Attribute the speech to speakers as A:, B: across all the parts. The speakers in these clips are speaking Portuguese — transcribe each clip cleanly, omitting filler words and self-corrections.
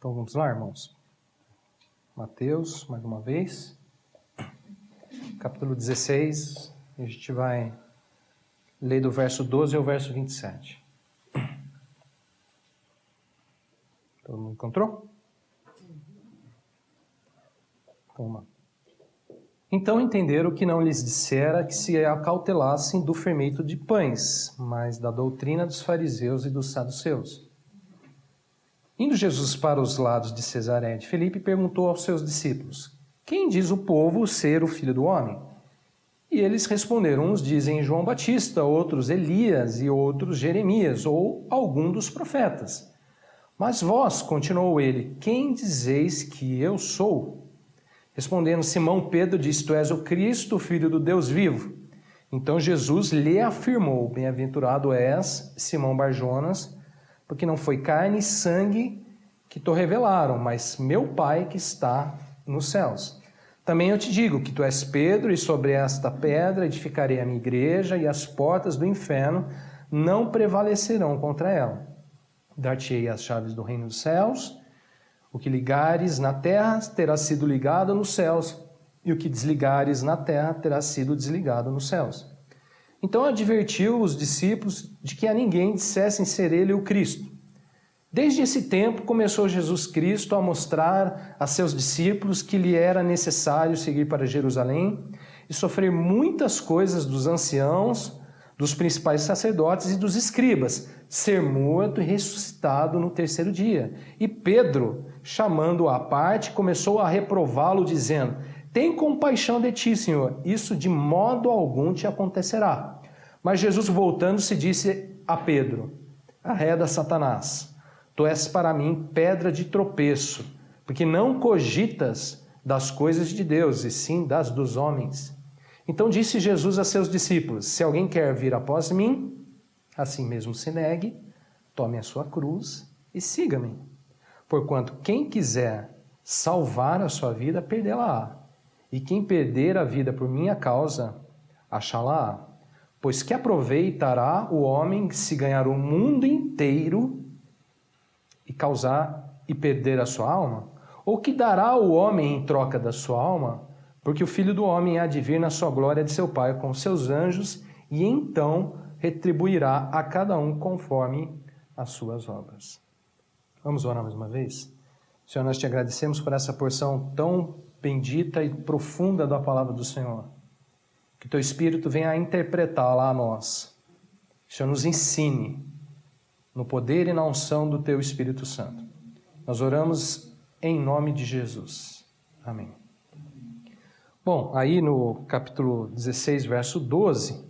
A: Então vamos lá, irmãos. Mateus, mais uma vez. Capítulo 16. A gente vai ler do verso 12 ao verso 27. Todo mundo encontrou? Vamos lá. Então entenderam que não lhes dissera que se acautelassem do fermento de pães, mas da doutrina dos fariseus e dos saduceus. Indo Jesus para os lados de Cesareia de Filipe, perguntou aos seus discípulos: quem diz o povo ser o Filho do Homem? E eles responderam: uns dizem João Batista, outros Elias e outros Jeremias, ou algum dos profetas. Mas vós, continuou ele, quem dizeis que eu sou? Respondendo Simão Pedro, disse: tu és o Cristo, o Filho do Deus vivo. Então Jesus lhe afirmou: bem-aventurado és, Simão Barjonas, porque não foi carne e sangue que te revelaram, mas meu Pai que está nos céus. Também eu te digo que tu és Pedro, e sobre esta pedra edificarei a minha igreja, e as portas do inferno não prevalecerão contra ela. Dar-te-ei as chaves do reino dos céus. O que ligares na terra terá sido ligado nos céus, e o que desligares na terra terá sido desligado nos céus. Então advertiu os discípulos de que a ninguém dissessem ser ele o Cristo. Desde esse tempo começou Jesus Cristo a mostrar a seus discípulos que lhe era necessário seguir para Jerusalém e sofrer muitas coisas dos anciãos, dos principais sacerdotes e dos escribas, ser morto e ressuscitado no terceiro dia. E Pedro, chamando-o à parte, começou a reprová-lo, dizendo: tem compaixão de ti, Senhor, isso de modo algum te acontecerá. Mas Jesus, voltando-se, disse a Pedro: arreda, Satanás, tu és para mim pedra de tropeço, porque não cogitas das coisas de Deus, e sim das dos homens. Então disse Jesus a seus discípulos: se alguém quer vir após mim, assim mesmo se negue, tome a sua cruz e siga-me. Porquanto quem quiser salvar a sua vida, perdê-la-á. E quem perder a vida por minha causa, achá-la-á. Pois que aproveitará o homem se ganhar o mundo inteiro e perder a sua alma? Ou que dará o homem em troca da sua alma? Porque o Filho do Homem há de vir na sua glória de seu Pai com seus anjos, e então retribuirá a cada um conforme as suas obras. Vamos orar mais uma vez? Senhor, nós te agradecemos por essa porção tão bendita e profunda da palavra do Senhor. Que teu Espírito venha a interpretá-la a nós. Que o Senhor nos ensine no poder e na unção do teu Espírito Santo. Nós oramos em nome de Jesus. Amém. Bom, aí no capítulo 16, verso 12,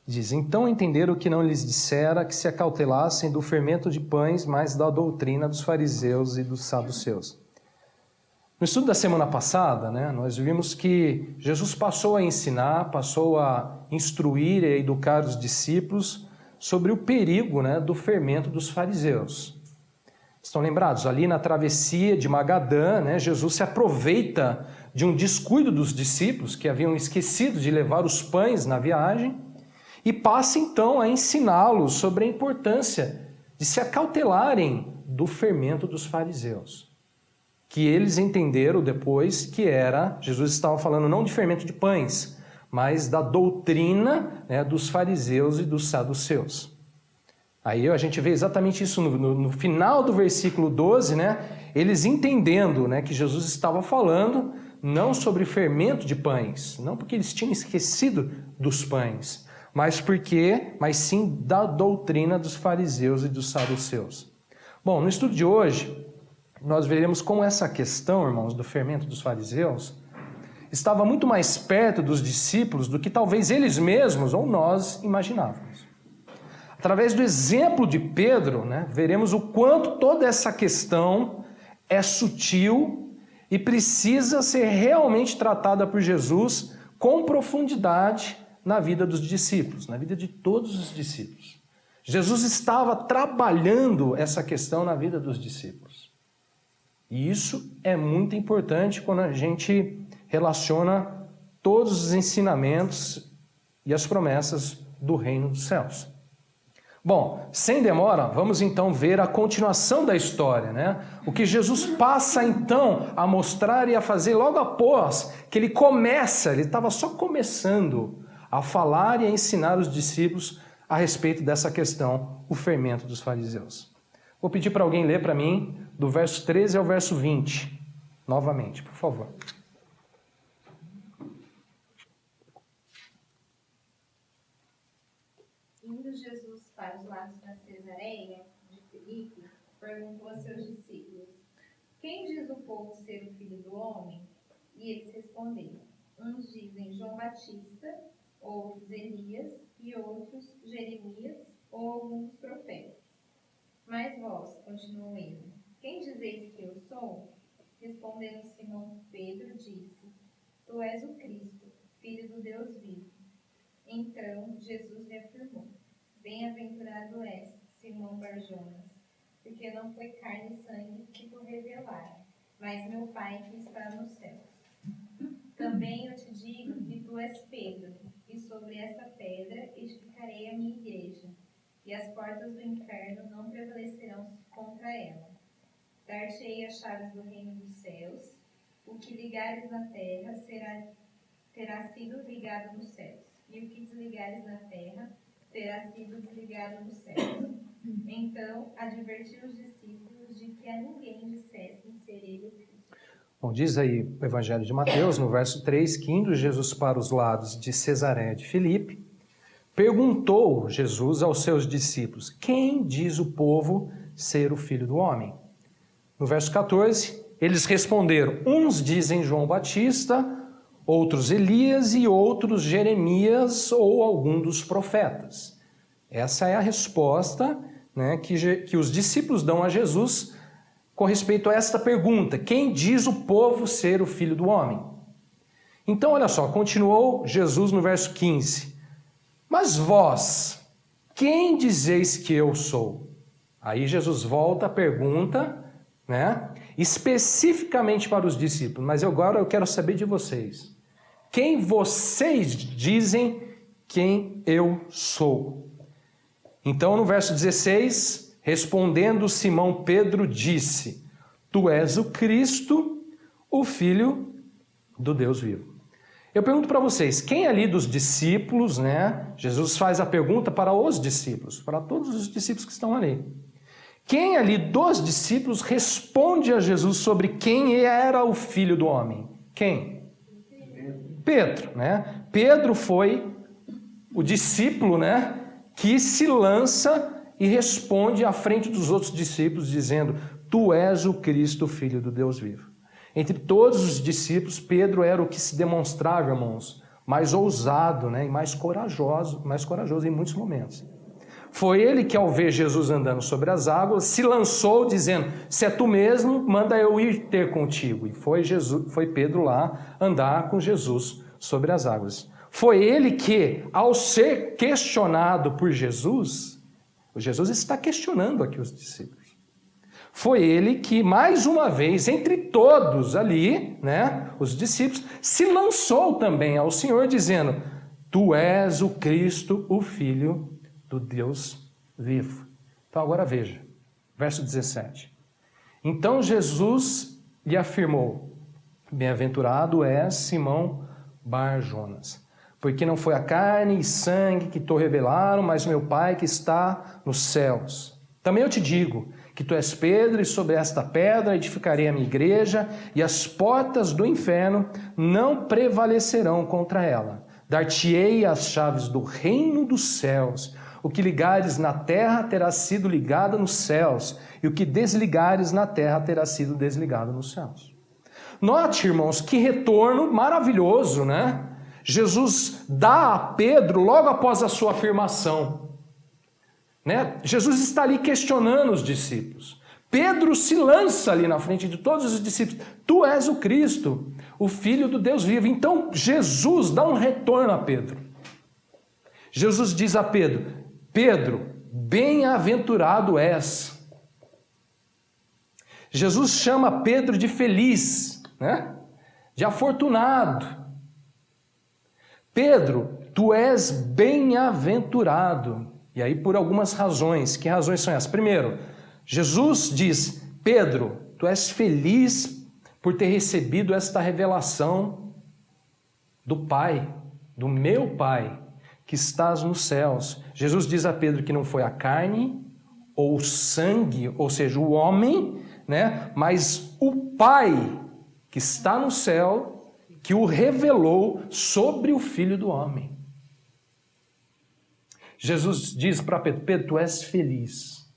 A: diz: então entenderam que não lhes dissera que se acautelassem do fermento de pães, mas da doutrina dos fariseus e dos saduceus. No estudo da semana passada, nós vimos que Jesus passou a ensinar, passou a instruir e a educar os discípulos sobre o perigo do fermento dos fariseus. Estão lembrados? Ali na travessia de Magadã, Jesus se aproveita de um descuido dos discípulos que haviam esquecido de levar os pães na viagem e passa então a ensiná-los sobre a importância de se acautelarem do fermento dos fariseus. Que eles entenderam depois que Jesus estava falando não de fermento de pães, mas da doutrina dos fariseus e dos saduceus. Aí a gente vê exatamente isso no final do versículo 12, eles entendendo que Jesus estava falando não sobre fermento de pães, não porque eles tinham esquecido dos pães, mas sim da doutrina dos fariseus e dos saduceus. Bom, no estudo de hoje, nós veremos como essa questão, irmãos, do fermento dos fariseus, estava muito mais perto dos discípulos do que talvez eles mesmos ou nós imaginávamos. Através do exemplo de Pedro, veremos o quanto toda essa questão é sutil e precisa ser realmente tratada por Jesus com profundidade na vida dos discípulos, na vida de todos os discípulos. Jesus estava trabalhando essa questão na vida dos discípulos. E isso é muito importante quando a gente relaciona todos os ensinamentos e as promessas do reino dos céus. Bom, sem demora, vamos então ver a continuação da história, né? O que Jesus passa então a mostrar e a fazer logo após que ele estava só começando a falar e a ensinar os discípulos a respeito dessa questão, o fermento dos fariseus. Vou pedir para alguém ler para mim do verso 13 ao verso 20, novamente, por favor.
B: Indo Jesus para os lados da Cesareia de Filipe, perguntou a seus discípulos: quem diz o povo ser o Filho do Homem? E eles responderam: uns dizem João Batista, outros Elias, e outros Jeremias ou algum dos profetas. Mas vós, continuou ele, quem dizeis que eu sou? Respondendo Simão Pedro, disse: tu és o Cristo, Filho do Deus vivo. Então Jesus lhe afirmou: bem-aventurado és, Simão Barjonas, porque não foi carne e sangue que te revelaram, mas meu Pai que está nos céus. Também eu te digo que tu és Pedro, e sobre esta pedra edificarei a minha igreja, e as portas do inferno não prevalecerão contra ela. Dar-te-ei as chaves do reino dos céus. O que ligares na terra terá sido ligado nos céus, e o que desligares na terra terá sido desligado nos céus. Então, advertiu os discípulos de que a ninguém dissessem ser ele o Cristo.
A: Bom, diz aí o Evangelho de Mateus, no verso 3, que indo Jesus para os lados de Cesareia de Filipe, perguntou Jesus aos seus discípulos: quem diz o povo ser o Filho do Homem? No verso 14, eles responderam: uns dizem João Batista, outros Elias e outros Jeremias ou algum dos profetas. Essa é a resposta, né, que os discípulos dão a Jesus com respeito a esta pergunta: quem diz o povo ser o Filho do Homem? Então, olha só, continuou Jesus no verso 15: mas vós, quem dizeis que eu sou? Aí Jesus volta a pergunta, né, especificamente para os discípulos, mas agora eu quero saber de vocês. Quem vocês dizem quem eu sou? Então, no verso 16, respondendo Simão Pedro, disse: tu és o Cristo, o Filho do Deus vivo. Eu pergunto para vocês, quem ali dos discípulos, né? Jesus faz a pergunta para os discípulos, para todos os discípulos que estão ali. Quem ali dos discípulos responde a Jesus sobre quem era o Filho do Homem? Quem? Pedro, né? Pedro foi o discípulo, né, que se lança e responde à frente dos outros discípulos, dizendo: tu és o Cristo, Filho do Deus vivo. Entre todos os discípulos, Pedro era o que se demonstrava, irmãos, mais ousado, né, e mais corajoso em muitos momentos. Foi ele que, ao ver Jesus andando sobre as águas, se lançou dizendo: se é tu mesmo, manda eu ir ter contigo. E foi Pedro lá andar com Jesus sobre as águas. Foi ele que, ao ser questionado por Jesus, o Jesus está questionando aqui os discípulos. Foi ele que, mais uma vez, entre todos ali, né, os discípulos, se lançou também ao Senhor, dizendo: tu és o Cristo, o Filho do Deus vivo. Então agora veja, verso 17. Então Jesus lhe afirmou: bem-aventurado és Simão Barjonas, porque não foi a carne e sangue que te revelaram, mas meu Pai que está nos céus. Também eu te digo que tu és Pedro, e sobre esta pedra edificarei a minha igreja, e as portas do inferno não prevalecerão contra ela. Dar-te-ei as chaves do reino dos céus. O que ligares na terra terá sido ligado nos céus, e o que desligares na terra terá sido desligado nos céus. Note, irmãos, que retorno maravilhoso, né? Jesus dá a Pedro logo após a sua afirmação, né? Jesus está ali questionando os discípulos. Pedro se lança ali na frente de todos os discípulos: tu és o Cristo, o Filho do Deus vivo. Então Jesus dá um retorno a Pedro. Jesus diz a Pedro: Pedro, bem-aventurado és. Jesus chama Pedro de feliz, né? De afortunado. Pedro, tu és bem-aventurado. E aí por algumas razões. Que razões são essas? Primeiro, Jesus diz, Pedro, tu és feliz por ter recebido esta revelação do Pai, do meu Pai, que estás nos céus. Jesus diz a Pedro que não foi a carne ou o sangue, ou seja, o homem, né? Mas o Pai que está no céu, que o revelou sobre o Filho do Homem. Jesus diz para Pedro, Pedro, tu és feliz,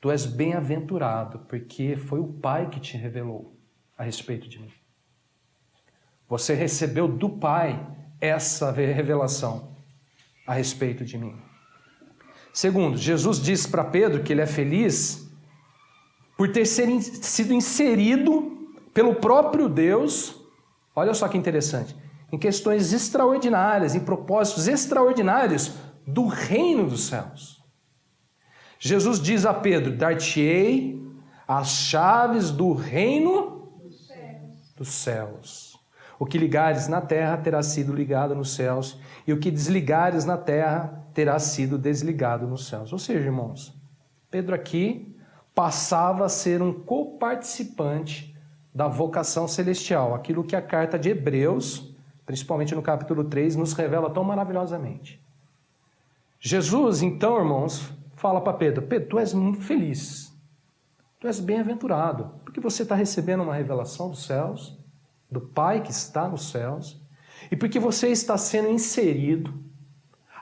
A: tu és bem-aventurado, porque foi o Pai que te revelou a respeito de mim. Você recebeu do Pai essa revelação a respeito de mim. Segundo, Jesus diz para Pedro que ele é feliz por ter sido inserido pelo próprio Deus, olha só que interessante, em questões extraordinárias, em propósitos extraordinários do reino dos céus. Jesus diz a Pedro, dar-te-ei as chaves do reino dos céus. O que ligares na terra terá sido ligado nos céus, e o que desligares na terra terá sido desligado nos céus. Ou seja, irmãos, Pedro aqui passava a ser um coparticipante da vocação celestial, aquilo que a carta de Hebreus, principalmente no capítulo 3, nos revela tão maravilhosamente. Jesus, então, irmãos, fala para Pedro, Pedro, tu és muito feliz, tu és bem-aventurado, porque você está recebendo uma revelação dos céus, do Pai que está nos céus, e porque você está sendo inserido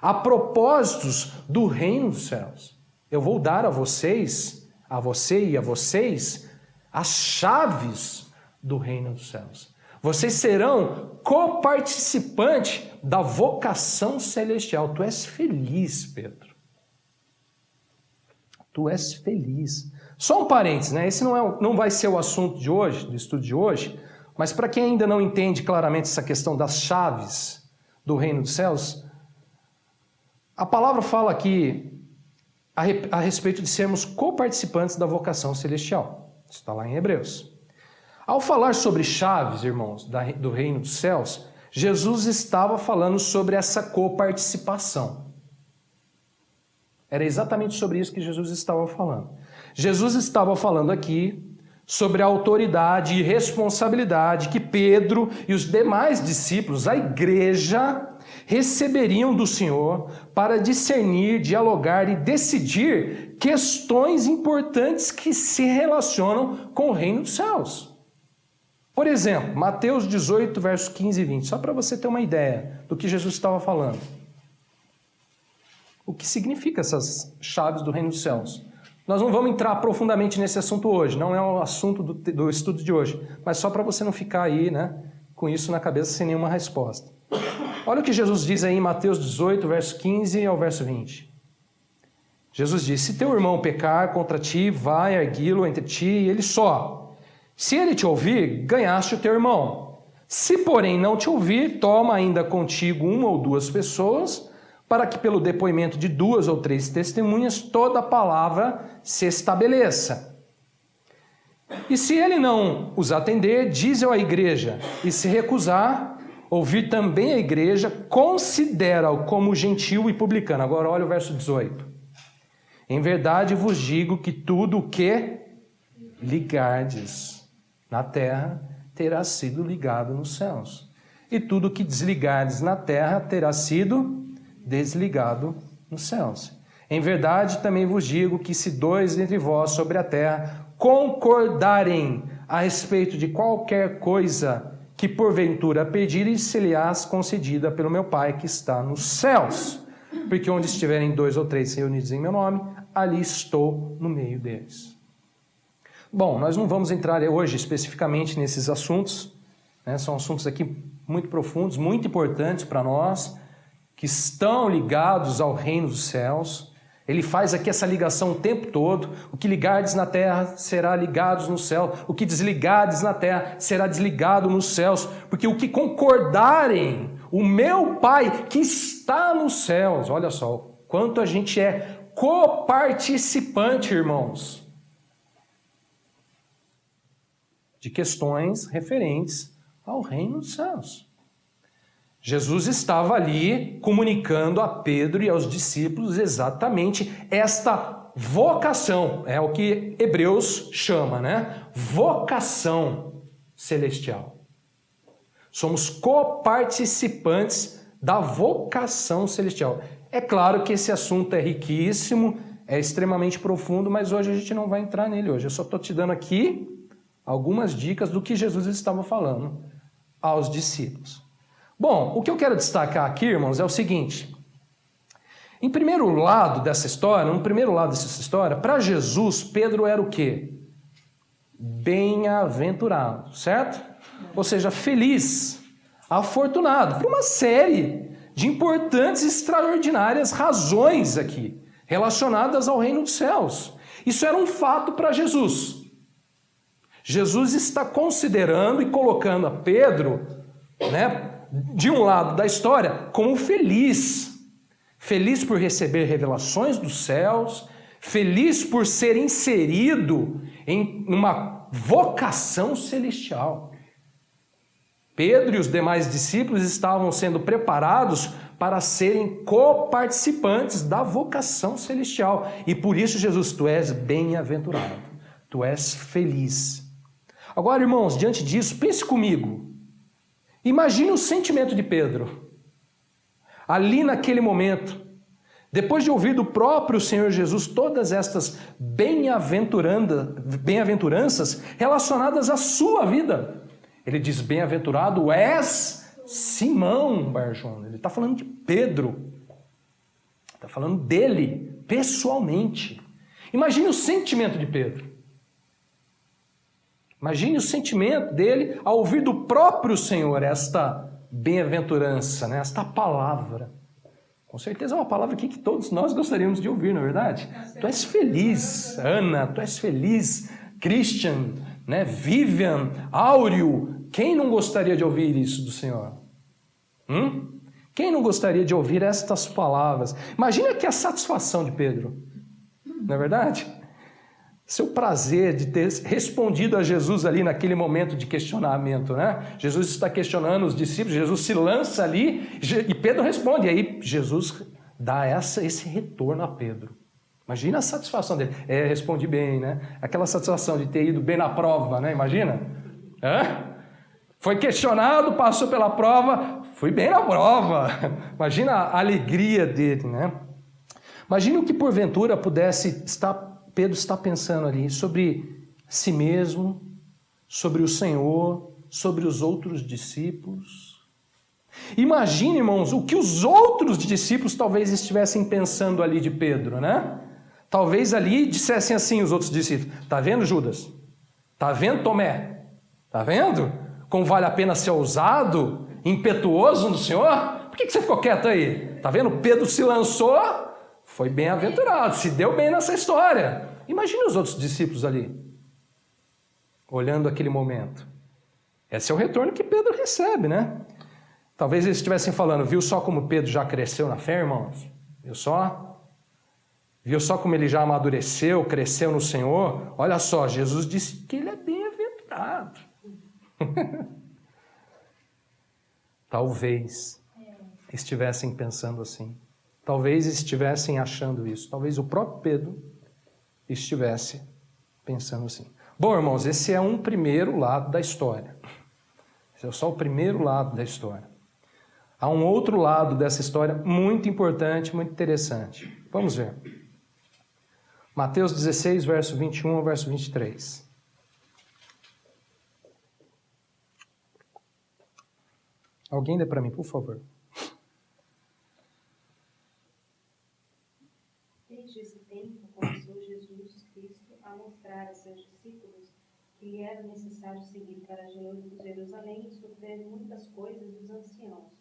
A: a propósitos do reino dos céus. Eu vou dar a vocês, a você e a vocês, as chaves do reino dos céus. Vocês serão coparticipantes da vocação celestial. Tu és feliz, Pedro. Tu és feliz. Só um parênteses, né? Esse não vai ser o assunto de hoje, do estudo de hoje, mas para quem ainda não entende claramente essa questão das chaves do reino dos céus, a palavra fala aqui a respeito de sermos coparticipantes da vocação celestial. Isso está lá em Hebreus. Ao falar sobre chaves, irmãos, do reino dos céus, Jesus estava falando sobre essa coparticipação. Era exatamente sobre isso que Jesus estava falando. Jesus estava falando aqui sobre a autoridade e responsabilidade que Pedro e os demais discípulos, a igreja, receberiam do Senhor para discernir, dialogar e decidir questões importantes que se relacionam com o reino dos céus. Por exemplo, Mateus 18, versos 15 e 20, só para você ter uma ideia do que Jesus estava falando. O que significa essas chaves do reino dos céus? Nós não vamos entrar profundamente nesse assunto hoje, não é o assunto do estudo de hoje, mas só para você não ficar aí, né, com isso na cabeça sem nenhuma resposta. Olha o que Jesus diz aí em Mateus 18, verso 15 ao verso 20. Jesus diz, se teu irmão pecar contra ti, vai ergui-lo entre ti e ele só. Se ele te ouvir, ganhaste o teu irmão. Se, porém, não te ouvir, toma ainda contigo uma ou duas pessoas, para que pelo depoimento de 2 ou 3 testemunhas toda a palavra se estabeleça. E se ele não os atender, dize-o à igreja, e se recusar, ouvir também a igreja, considera-o como gentil e publicano. Agora olha o verso 18. Em verdade vos digo que tudo o que ligardes na terra terá sido ligado nos céus, e tudo o que desligardes na terra terá sido desligado nos céus. Em verdade também vos digo que se 2 entre vós sobre a terra concordarem a respeito de qualquer coisa que porventura pedirem, se-lhe-ás concedida pelo meu Pai que está nos céus. Porque onde estiverem 2 ou 3 reunidos em meu nome, ali estou no meio deles. Bom, nós não vamos entrar hoje especificamente nesses assuntos, né? São assuntos aqui muito profundos, muito importantes para nós, que estão ligados ao reino dos céus. Ele faz aqui essa ligação o tempo todo. O que ligardes na terra será ligado no céu. O que desligardes na terra será desligado nos céus. Porque o que concordarem, o meu Pai que está nos céus, olha só, quanto a gente é coparticipante, irmãos, de questões referentes ao reino dos céus. Jesus estava ali comunicando a Pedro e aos discípulos exatamente esta vocação, é o que Hebreus chama, né? Vocação celestial. Somos coparticipantes da vocação celestial. É claro que esse assunto é riquíssimo, é extremamente profundo, mas hoje a gente não vai entrar nele hoje. Eu só estou te dando aqui algumas dicas do que Jesus estava falando aos discípulos. Bom, o que eu quero destacar aqui, irmãos, é o seguinte. No primeiro lado dessa história, para Jesus, Pedro era o quê? Bem-aventurado, certo? Ou seja, feliz, afortunado, por uma série de importantes e extraordinárias razões aqui, relacionadas ao reino dos céus. Isso era um fato para Jesus. Jesus está considerando e colocando a Pedro, né, de um lado da história, como feliz. Feliz por receber revelações dos céus, feliz por ser inserido em uma vocação celestial. Pedro e os demais discípulos estavam sendo preparados para serem coparticipantes da vocação celestial. E por isso, Jesus, tu és bem-aventurado, tu és feliz. Agora, irmãos, diante disso, pense comigo. Imagine o sentimento de Pedro. Ali naquele momento, depois de ouvir do próprio Senhor Jesus todas estas bem-aventuranças relacionadas à sua vida. Ele diz, bem-aventurado és Simão Barjona. Ele está falando de Pedro. Está falando dele, pessoalmente. Imagine o sentimento de Pedro. Imagine o sentimento dele ao ouvir do próprio Senhor esta bem-aventurança, né? Esta palavra. Com certeza é uma palavra aqui que todos nós gostaríamos de ouvir, não é verdade? Tu és feliz, Ana, tu és feliz, Christian, né? Vivian, Áureo. Quem não gostaria de ouvir isso do Senhor? Quem não gostaria de ouvir estas palavras? Imagina que a satisfação de Pedro, não é verdade? Seu prazer de ter respondido a Jesus ali naquele momento de questionamento, né? Jesus está questionando os discípulos, Jesus se lança ali e Pedro responde. E aí Jesus dá esse retorno a Pedro. Imagina a satisfação dele. Respondi bem, né? Aquela satisfação de ter ido bem na prova, né? Imagina? Foi questionado, passou pela prova, fui bem na prova. Imagina a alegria dele, né? Imagine o que porventura Pedro está pensando ali sobre si mesmo, sobre o Senhor, sobre os outros discípulos. Imagine, irmãos, o que os outros discípulos talvez estivessem pensando ali de Pedro, né? Talvez ali dissessem assim os outros discípulos, tá vendo, Judas? Tá vendo, Tomé? Tá vendo? Como vale a pena ser ousado, impetuoso no Senhor? Por que você ficou quieto aí? Tá vendo? Pedro se lançou, foi bem-aventurado, se deu bem nessa história. Imagine os outros discípulos ali, olhando aquele momento. Esse é o retorno que Pedro recebe, né? Talvez eles estivessem falando, viu só como Pedro já cresceu na fé, irmãos? Viu só? Viu só como ele já amadureceu, cresceu no Senhor? Olha só, Jesus disse que ele é bem-aventurado. Talvez estivessem pensando assim. Talvez estivessem achando isso. Talvez o próprio Pedro estivesse pensando assim. Bom, irmãos, esse é um primeiro lado da história. Esse é só o primeiro lado da história. Há um outro lado dessa história muito importante, muito interessante. Vamos ver. Mateus 16, verso 21 ao verso 23. Alguém dê para mim, por favor.
C: Desde esse tempo, começou Jesus Cristo a mostrar a seus discípulos que lhe era necessário seguir para Jerusalém e sofrer muitas coisas dos anciãos,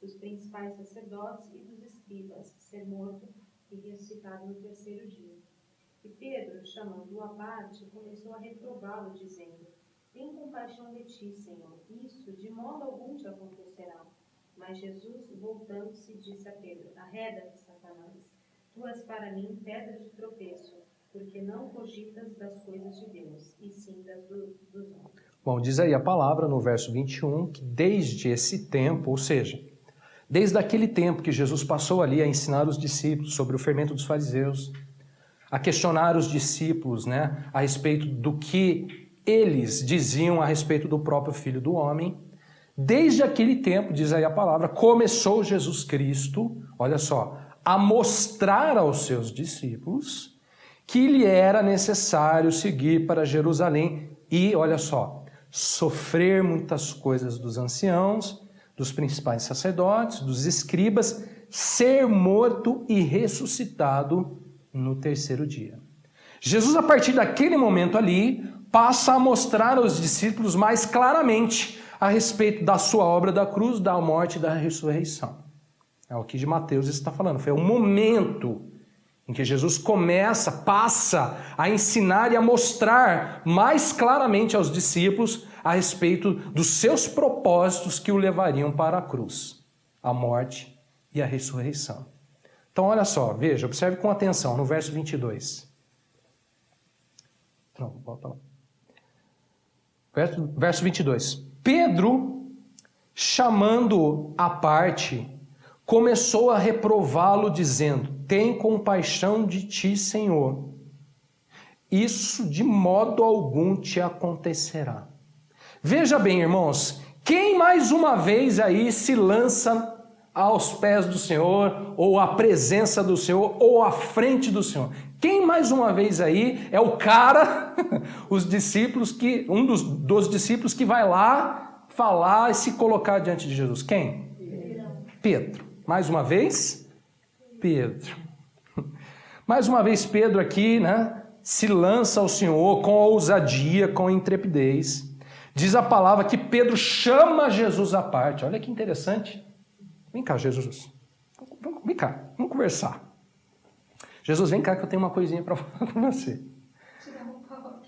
C: dos principais sacerdotes e dos escribas, ser morto e ressuscitado no terceiro dia. E Pedro, chamando-o à parte, começou a reprová-lo, dizendo: Tem compaixão de ti, Senhor, isso de modo algum te acontecerá. Mas Jesus, voltando-se, disse a Pedro: Arreda-te, Satanás, tu és para mim pedra de tropeço, porque não cogitas das coisas de Deus, e sim das dos homens.
A: Bom, diz aí a palavra no verso 21, que desde esse tempo, ou seja, Desde aquele tempo que Jesus passou ali a ensinar os discípulos sobre o fermento dos fariseus, a questionar os discípulos, né, a respeito do que eles diziam a respeito do próprio Filho do Homem, desde aquele tempo, diz aí a palavra, começou Jesus Cristo, olha só, a mostrar aos seus discípulos que lhe era necessário seguir para Jerusalém e, olha só, sofrer muitas coisas dos anciãos, dos principais sacerdotes, dos escribas, ser morto e ressuscitado no terceiro dia. Jesus, a partir daquele momento ali, passa a mostrar aos discípulos mais claramente a respeito da sua obra da cruz, da morte e da ressurreição. É o que de Mateus está falando. Foi o momento em que Jesus passa a ensinar e a mostrar mais claramente aos discípulos a respeito dos seus propósitos que o levariam para a cruz, a morte e a ressurreição. Então, olha só, veja, observe com atenção no verso 22. Não, volta lá. Verso 22. Pedro, chamando-o à parte, começou a reprová-lo, dizendo: tem compaixão de ti, Senhor. Isso de modo algum te acontecerá. Veja bem, irmãos, quem mais uma vez aí se lança aos pés do Senhor, ou à presença do Senhor, ou à frente do Senhor? Quem mais uma vez aí é o cara, os discípulos um dos discípulos que vai lá falar e se colocar diante de Jesus? Quem? Pedro. Mais uma vez, Pedro. Mais uma vez Pedro aqui, né, se lança ao Senhor com ousadia, com intrepidez. Diz a palavra que Pedro chama Jesus à parte. Olha que interessante. Vem cá, Jesus. Vem cá, vamos conversar. Jesus, vem cá que eu tenho uma coisinha para falar com você.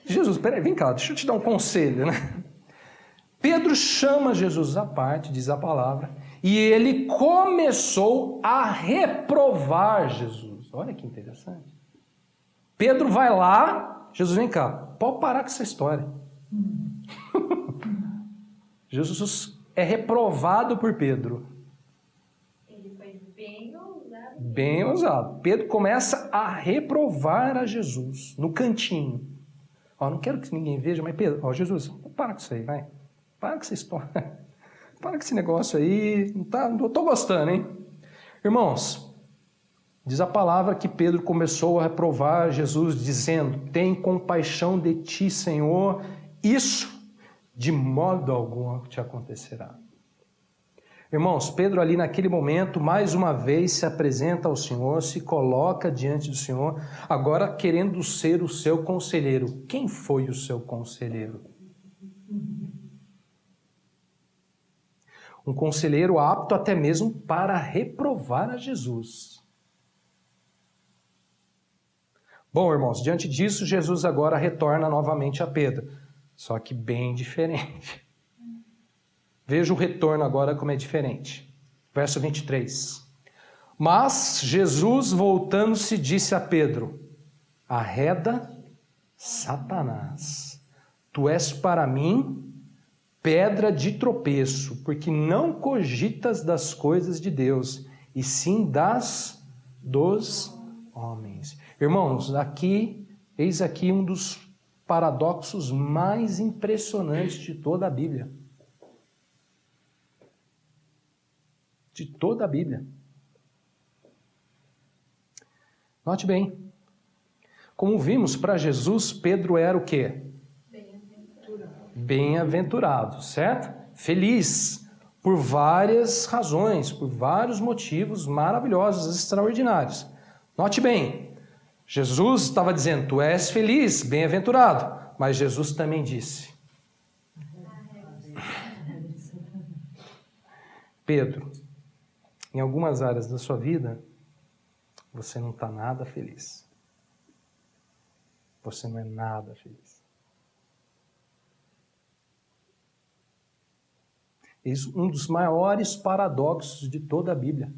A: Jesus, peraí, vem cá, deixa eu te dar um conselho, né? Pedro chama Jesus à parte, diz a palavra, e ele começou a reprovar Jesus. Olha que interessante. Pedro vai lá, Jesus, vem cá, pode parar com essa história. Jesus é reprovado por Pedro.
B: Ele foi bem ousado.
A: Bem ousado. Pedro começa a reprovar a Jesus no cantinho. Ó, não quero que ninguém veja, mas Pedro, ó, Jesus, para com isso aí, vai. Para com essa história. Para com esse negócio aí. Não estou gostando, hein? Irmãos, diz a palavra que Pedro começou a reprovar Jesus, dizendo: tem compaixão de ti, Senhor. Isso de modo algum te acontecerá. Irmãos, Pedro ali naquele momento, mais uma vez se apresenta ao Senhor, se coloca diante do Senhor, agora querendo ser o seu conselheiro. Quem foi o seu conselheiro? Um conselheiro apto até mesmo para reprovar a Jesus. Bom, irmãos, diante disso, Jesus agora retorna novamente a Pedro, só que bem diferente. Veja o retorno agora como é diferente. Verso 23. Mas Jesus, voltando-se, disse a Pedro: arreda, Satanás, tu és para mim pedra de tropeço, porque não cogitas das coisas de Deus, e sim dos homens. Irmãos, eis aqui um dos paradoxos mais impressionantes de toda a Bíblia. De toda a Bíblia. Note bem, como vimos, para Jesus, Pedro era o quê? Bem-aventurado, certo? Feliz, por várias razões, por vários motivos maravilhosos, extraordinários. Note bem, Jesus estava dizendo: tu és feliz, bem-aventurado, mas Jesus também disse: Pedro, em algumas áreas da sua vida, você não está nada feliz. Você não é nada feliz. Isso é um dos maiores paradoxos de toda a Bíblia.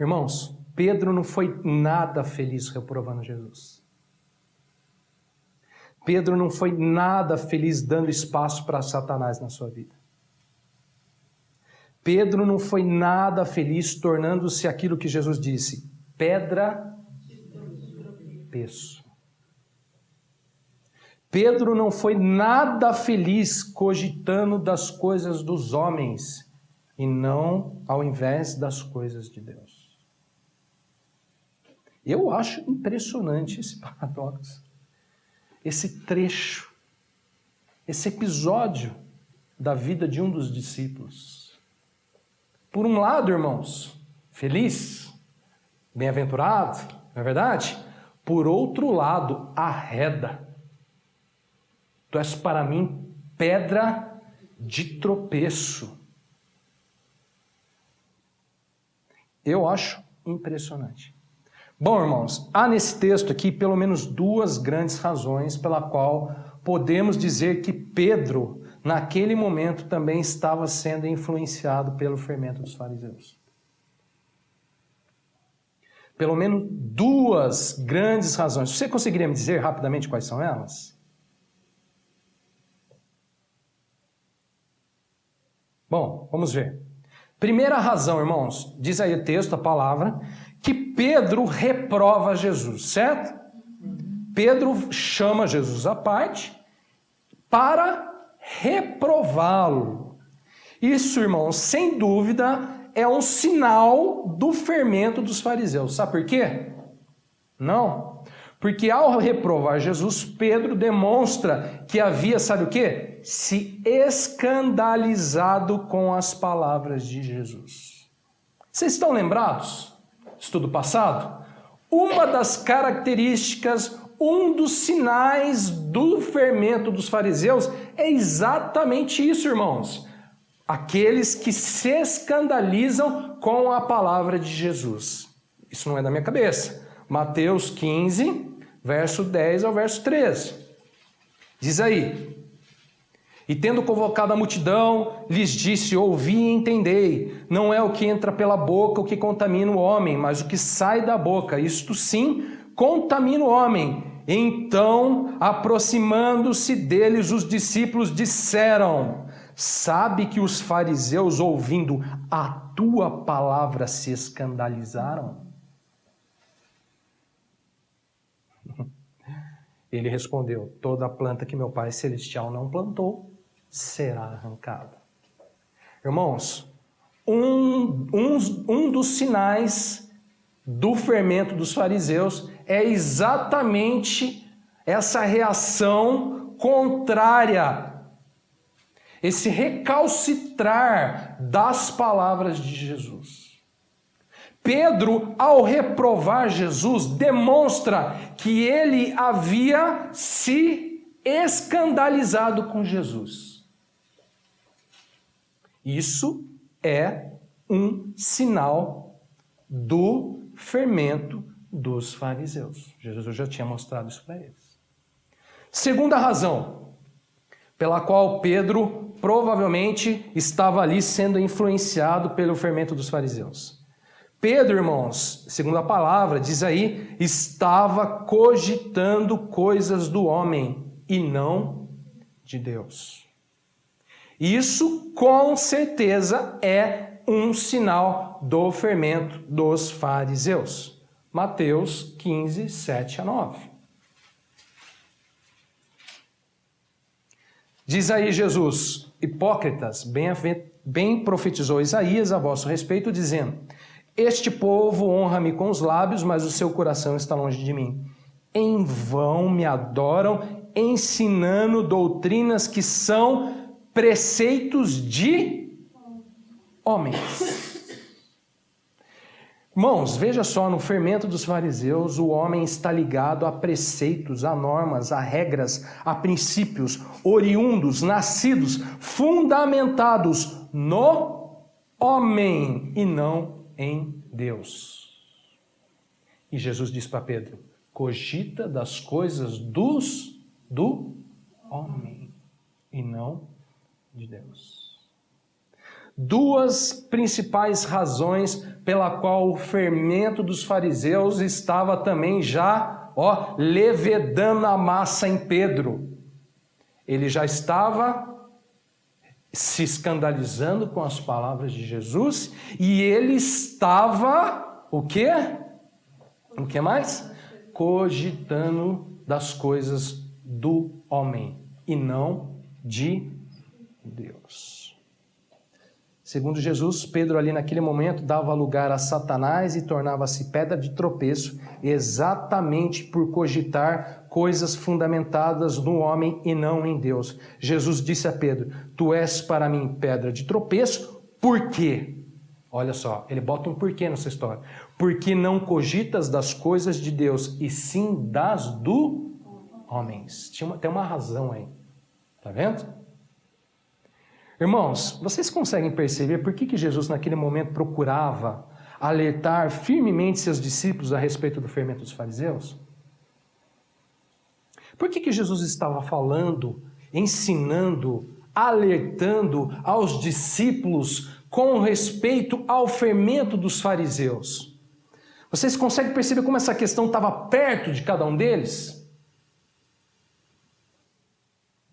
A: Irmãos, Pedro não foi nada feliz reprovando Jesus. Pedro não foi nada feliz dando espaço para Satanás na sua vida. Pedro não foi nada feliz, tornando-se aquilo que Jesus disse, pedra de tropeço. Pedro não foi nada feliz cogitando das coisas dos homens e não ao invés das coisas de Deus. Eu acho impressionante esse paradoxo, esse trecho, esse episódio da vida de um dos discípulos. Por um lado, irmãos, feliz, bem-aventurado, não é verdade? Por outro lado, arreda. Tu és para mim pedra de tropeço. Eu acho impressionante. Bom, irmãos, há nesse texto aqui pelo menos duas grandes razões pela qual podemos dizer que Pedro, naquele momento, também estava sendo influenciado pelo fermento dos fariseus. Pelo menos duas grandes razões. Você conseguiria me dizer rapidamente quais são elas? Bom, vamos ver. Primeira razão, irmãos, diz aí o texto, a palavra, que Pedro reprova Jesus, certo? Pedro chama Jesus à parte para reprová-lo. Isso, irmãos, sem dúvida, é um sinal do fermento dos fariseus. Sabe por quê? Não. Porque ao reprovar Jesus, Pedro demonstra que havia, sabe o quê? Se escandalizado com as palavras de Jesus. Vocês estão lembrados? Estudo passado? Uma das características, um dos sinais do fermento dos fariseus é exatamente isso, irmãos. Aqueles que se escandalizam com a palavra de Jesus. Isso não é da minha cabeça. Mateus 15, verso 10 ao verso 13. Diz aí: e tendo convocado a multidão, lhes disse, ouvi e entendei, não é o que entra pela boca o que contamina o homem, mas o que sai da boca, isto sim, contamina o homem. Então, aproximando-se deles, os discípulos disseram, sabe que os fariseus, ouvindo a tua palavra, se escandalizaram? Ele respondeu, toda planta que meu Pai Celestial não plantou, será arrancada. Irmãos, um dos sinais do fermento dos fariseus é exatamente essa reação contrária, esse recalcitrar das palavras de Jesus. Pedro, ao reprovar Jesus, demonstra que ele havia se escandalizado com Jesus. Isso é um sinal do fermento dos fariseus. Jesus já tinha mostrado isso para eles. Segunda razão pela qual Pedro provavelmente estava ali sendo influenciado pelo fermento dos fariseus. Pedro, irmãos, segundo a palavra, diz aí, estava cogitando coisas do homem e não de Deus. Isso, com certeza, é um sinal do fermento dos fariseus. Mateus 15, 7 a 9. Diz aí Jesus, hipócritas, bem profetizou Isaías a vosso respeito, dizendo, este povo honra-me com os lábios, mas o seu coração está longe de mim. Em vão me adoram, ensinando doutrinas que são preceitos de homens. Irmãos, veja só, no fermento dos fariseus, o homem está ligado a preceitos, a normas, a regras, a princípios, oriundos, nascidos, fundamentados no homem e não em Deus. E Jesus diz para Pedro, cogita das coisas do homem e não de Deus. Duas principais razões pela qual o fermento dos fariseus estava também já, levedando a massa em Pedro. Ele já estava se escandalizando com as palavras de Jesus, e ele estava, o quê? O que mais? Cogitando das coisas do homem e não de Deus. Segundo Jesus, Pedro ali naquele momento dava lugar a Satanás e tornava-se pedra de tropeço, exatamente por cogitar coisas fundamentadas no homem e não em Deus. Jesus disse a Pedro: tu és para mim pedra de tropeço, por quê? Olha só, ele bota um porquê nessa história. Porque não cogitas das coisas de Deus, e sim das do homens. Tem uma razão aí. Tá vendo? Irmãos, vocês conseguem perceber por que Jesus naquele momento procurava alertar firmemente seus discípulos a respeito do fermento dos fariseus? Por que Jesus estava falando, ensinando, alertando aos discípulos com respeito ao fermento dos fariseus? Vocês conseguem perceber como essa questão estava perto de cada um deles?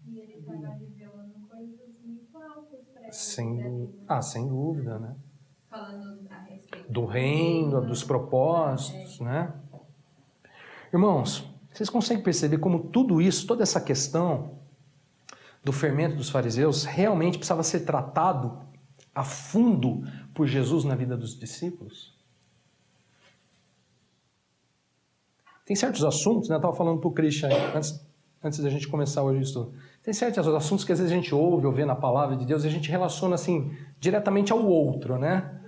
B: E ele estava revelando coisas muito altas para eles.
A: Sem dúvida, né?
B: Falando a respeito
A: Do reino, dos propósitos, né? Irmãos, vocês conseguem perceber como tudo isso, toda essa questão do fermento dos fariseus realmente precisava ser tratado a fundo por Jesus na vida dos discípulos? Tem certos assuntos, né? Eu estava falando para o Christian antes da gente começar hoje o estudo. Tem certos assuntos que às vezes a gente ouve ou vê na palavra de Deus e a gente relaciona assim diretamente ao outro, né?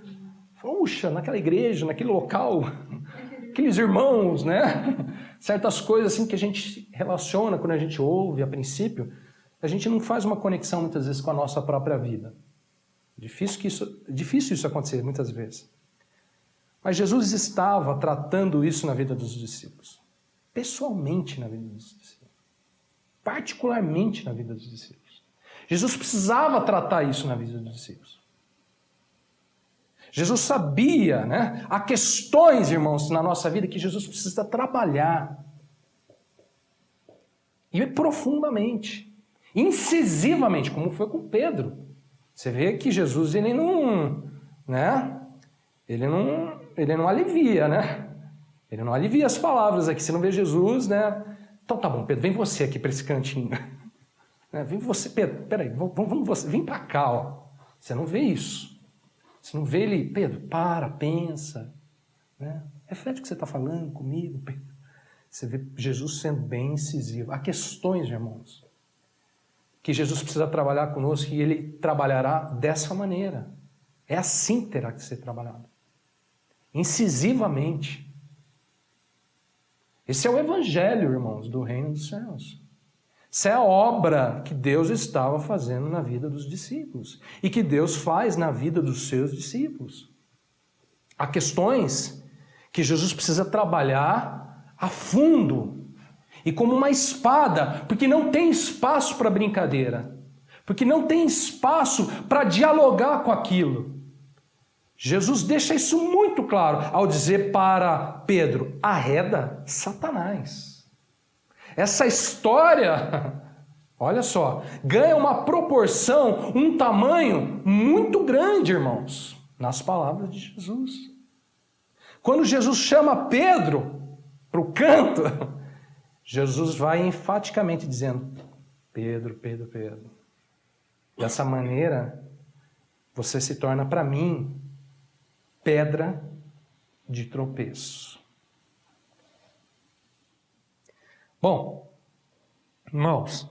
A: Puxa, naquela igreja, naquele local, aqueles irmãos, né? Certas coisas assim que a gente relaciona quando a gente ouve a princípio, a gente não faz uma conexão muitas vezes com a nossa própria vida. Difícil isso acontecer muitas vezes. Mas Jesus estava tratando isso na vida dos discípulos. Pessoalmente na vida dos discípulos. Particularmente na vida dos discípulos. Jesus precisava tratar isso na vida dos discípulos. Jesus sabia, né? Há questões, irmãos, na nossa vida que Jesus precisa trabalhar. E profundamente. Incisivamente, como foi com Pedro. Você vê que Jesus, ele não alivia, né? Ele não alivia as palavras aqui. Você não vê Jesus, né? Então tá bom, Pedro, vem você aqui para esse cantinho. Vem você, Pedro, peraí, vamos você, vem para cá, ó. Você não vê isso. Você não vê ele, Pedro, pensa, né? Reflete o que você está falando comigo, Pedro. Você vê Jesus sendo bem incisivo. Há questões, irmãos, que Jesus precisa trabalhar conosco e ele trabalhará dessa maneira. É assim que terá que ser trabalhado. Incisivamente. Esse é o evangelho, irmãos, do reino dos céus. Essa é a obra que Deus estava fazendo na vida dos discípulos e que Deus faz na vida dos seus discípulos. Há questões que Jesus precisa trabalhar a fundo e como uma espada, porque não tem espaço para brincadeira, porque não tem espaço para dialogar com aquilo. Jesus deixa isso muito claro ao dizer para Pedro: arreda Satanás. Essa história, olha só, ganha uma proporção, um tamanho muito grande, irmãos, nas palavras de Jesus. Quando Jesus chama Pedro para o canto, Jesus vai enfaticamente dizendo: Pedro, Pedro, Pedro, dessa maneira você se torna para mim pedra de tropeço. Bom, irmãos,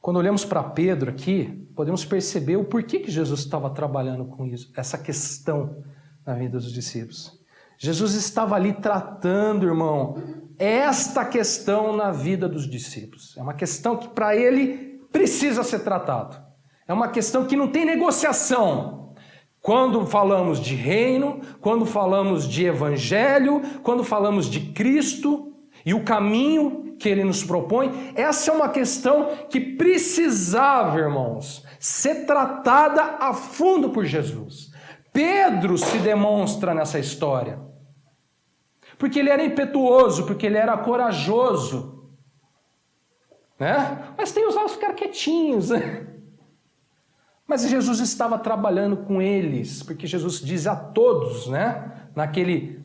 A: quando olhamos para Pedro aqui, podemos perceber o porquê que Jesus estava trabalhando com isso, essa questão na vida dos discípulos. Jesus estava ali tratando, irmão, esta questão na vida dos discípulos. É uma questão que para ele precisa ser tratado. É uma questão que não tem negociação. Quando falamos de reino, quando falamos de evangelho, quando falamos de Cristo e o caminho que ele nos propõe, essa é uma questão que precisava, irmãos, ser tratada a fundo por Jesus. Pedro se demonstra nessa história, porque ele era impetuoso, porque ele era corajoso, né? Mas tem os outros que ficaram quietinhos, né? Mas Jesus estava trabalhando com eles, porque Jesus diz a todos, né?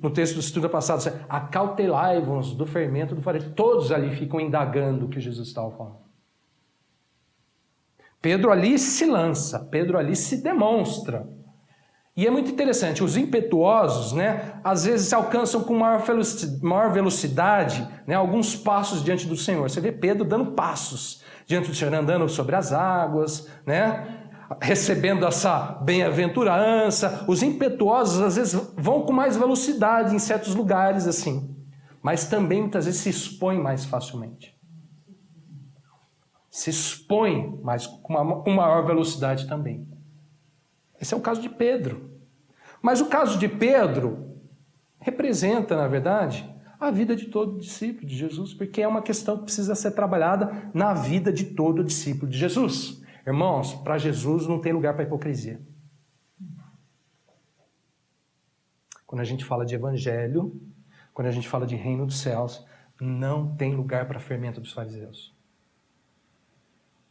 A: No texto do estudo passado, acautelai-vos do fermento do fariseu. Todos ali ficam indagando o que Jesus estava falando. Pedro ali se lança, Pedro ali se demonstra. E é muito interessante, os impetuosos, né, às vezes se alcançam com maior velocidade, né, alguns passos diante do Senhor. Você vê Pedro dando passos diante do Senhor, andando sobre as águas, né, recebendo essa bem-aventurança. Os impetuosos às vezes vão com mais velocidade em certos lugares assim, mas também muitas vezes se expõem mais facilmente. Se expõem mais com maior velocidade também. Esse é o caso de Pedro. Mas o caso de Pedro representa, na verdade, a vida de todo discípulo de Jesus, porque é uma questão que precisa ser trabalhada na vida de todo discípulo de Jesus. Irmãos, para Jesus não tem lugar para hipocrisia. Quando a gente fala de evangelho, quando a gente fala de reino dos céus, não tem lugar para fermento dos fariseus.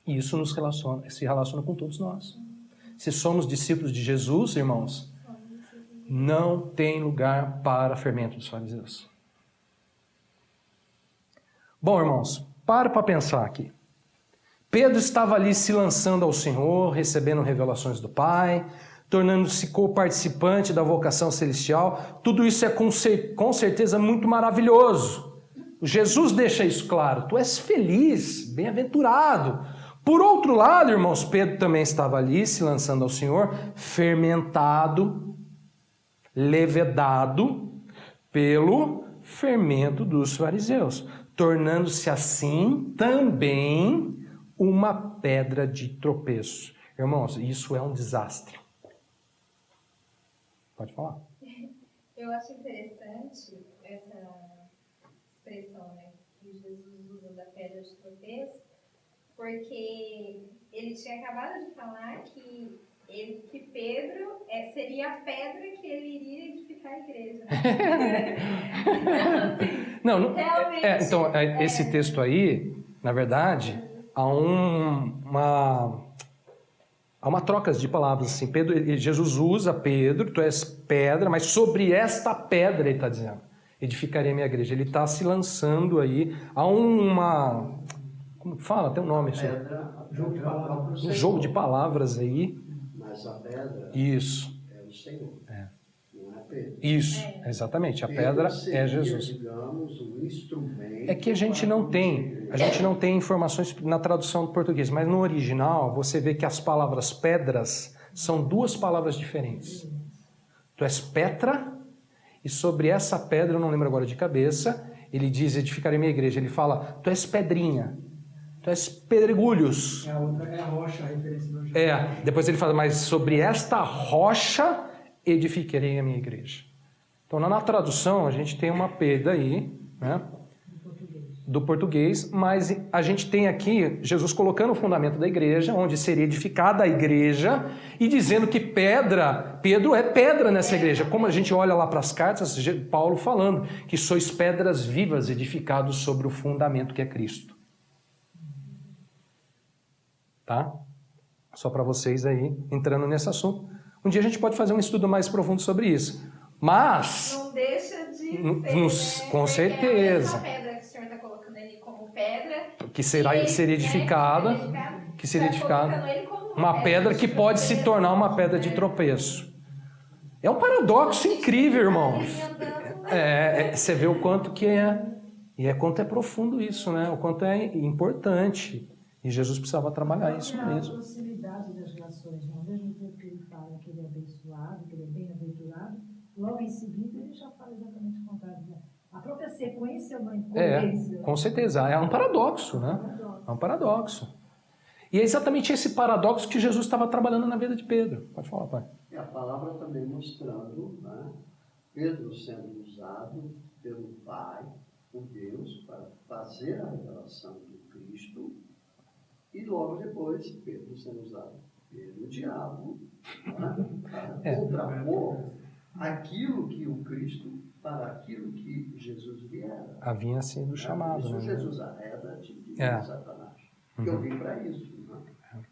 A: E isso se relaciona com todos nós. Se somos discípulos de Jesus, irmãos, não tem lugar para fermento dos fariseus. Bom, irmãos, para pensar aqui. Pedro estava ali se lançando ao Senhor, recebendo revelações do Pai, tornando-se co-participante da vocação celestial. Tudo isso é com certeza muito maravilhoso. Jesus deixa isso claro. Tu és feliz, bem-aventurado. Por outro lado, irmãos, Pedro também estava ali se lançando ao Senhor, fermentado, levedado pelo fermento dos fariseus, tornando-se assim também uma pedra de tropeço. Irmãos, isso é um desastre. Pode falar.
B: Eu acho interessante essa expressão, né, que Jesus usa da pedra de tropeço, porque ele tinha acabado de falar que Pedro seria a pedra que ele iria edificar a igreja. Então, assim, realmente,
A: esse texto aí, na verdade, há uma troca de palavras. Assim. Jesus usa Pedro, tu és pedra, mas sobre esta pedra, ele está dizendo, edificarei a minha igreja. Ele está se lançando aí a uma... Como fala? Tem um nome. Um jogo de palavras aí.
D: Mas a pedra
A: isso.
D: É o Senhor, não é Pedro.
A: Isso, exatamente. A pedra é Jesus.
D: Digamos, um instrumento.
A: É que a gente não tem informações na tradução do português, mas no original você vê que as palavras pedras são duas palavras diferentes. Tu és Petra, e sobre essa pedra, eu não lembro agora de cabeça, ele diz, edificarei minha igreja. Ele fala, tu és pedrinha. Tu és pedregulhos.
E: A outra é a rocha, a referência do
A: depois ele fala, mas sobre esta rocha edificarei a minha igreja. Então, na tradução, a gente tem uma perda aí, né? Do português, mas a gente tem aqui Jesus colocando o fundamento da igreja, onde seria edificada a igreja, e dizendo que Pedro é pedra nessa igreja. Como a gente olha lá para as cartas, Paulo falando que sois pedras vivas edificados sobre o fundamento que é Cristo. Tá? Só para vocês aí, entrando nesse assunto. Um dia a gente pode fazer um estudo mais profundo sobre isso. Mas...
B: Não deixa de ser, né?
A: Com certeza.
B: A pedra que o Senhor está colocando ele como pedra...
A: Que seria edificada. Que seria edificada. Uma pedra que pode se tornar uma pedra de tropeço. É um paradoxo incrível, irmãos. Você vê o quanto que é... E quanto é profundo isso, né? O quanto é importante. E Jesus precisava trabalhar isso mesmo.
F: A proximidade das relações, ao mesmo tempo que ele fala que ele é abençoado, que ele é bem-aventurado, logo em seguida ele já fala exatamente o contrário. A própria sequência é uma incoerência.
A: Com certeza. É um paradoxo, né? É um paradoxo. E é exatamente esse paradoxo que Jesus estava trabalhando na vida de Pedro. Pode falar, pai.
D: E a palavra também mostrando, né, Pedro sendo usado pelo Pai, por Deus, para fazer a revelação do Cristo. E logo depois, Pedro sendo usado pelo diabo, né, para contrapor aquilo que o Cristo, para aquilo que Jesus viera.
A: Havia sido chamado.
D: Isso
A: né?
D: Jesus arreda de Satanás. Eu vim para isso. Né?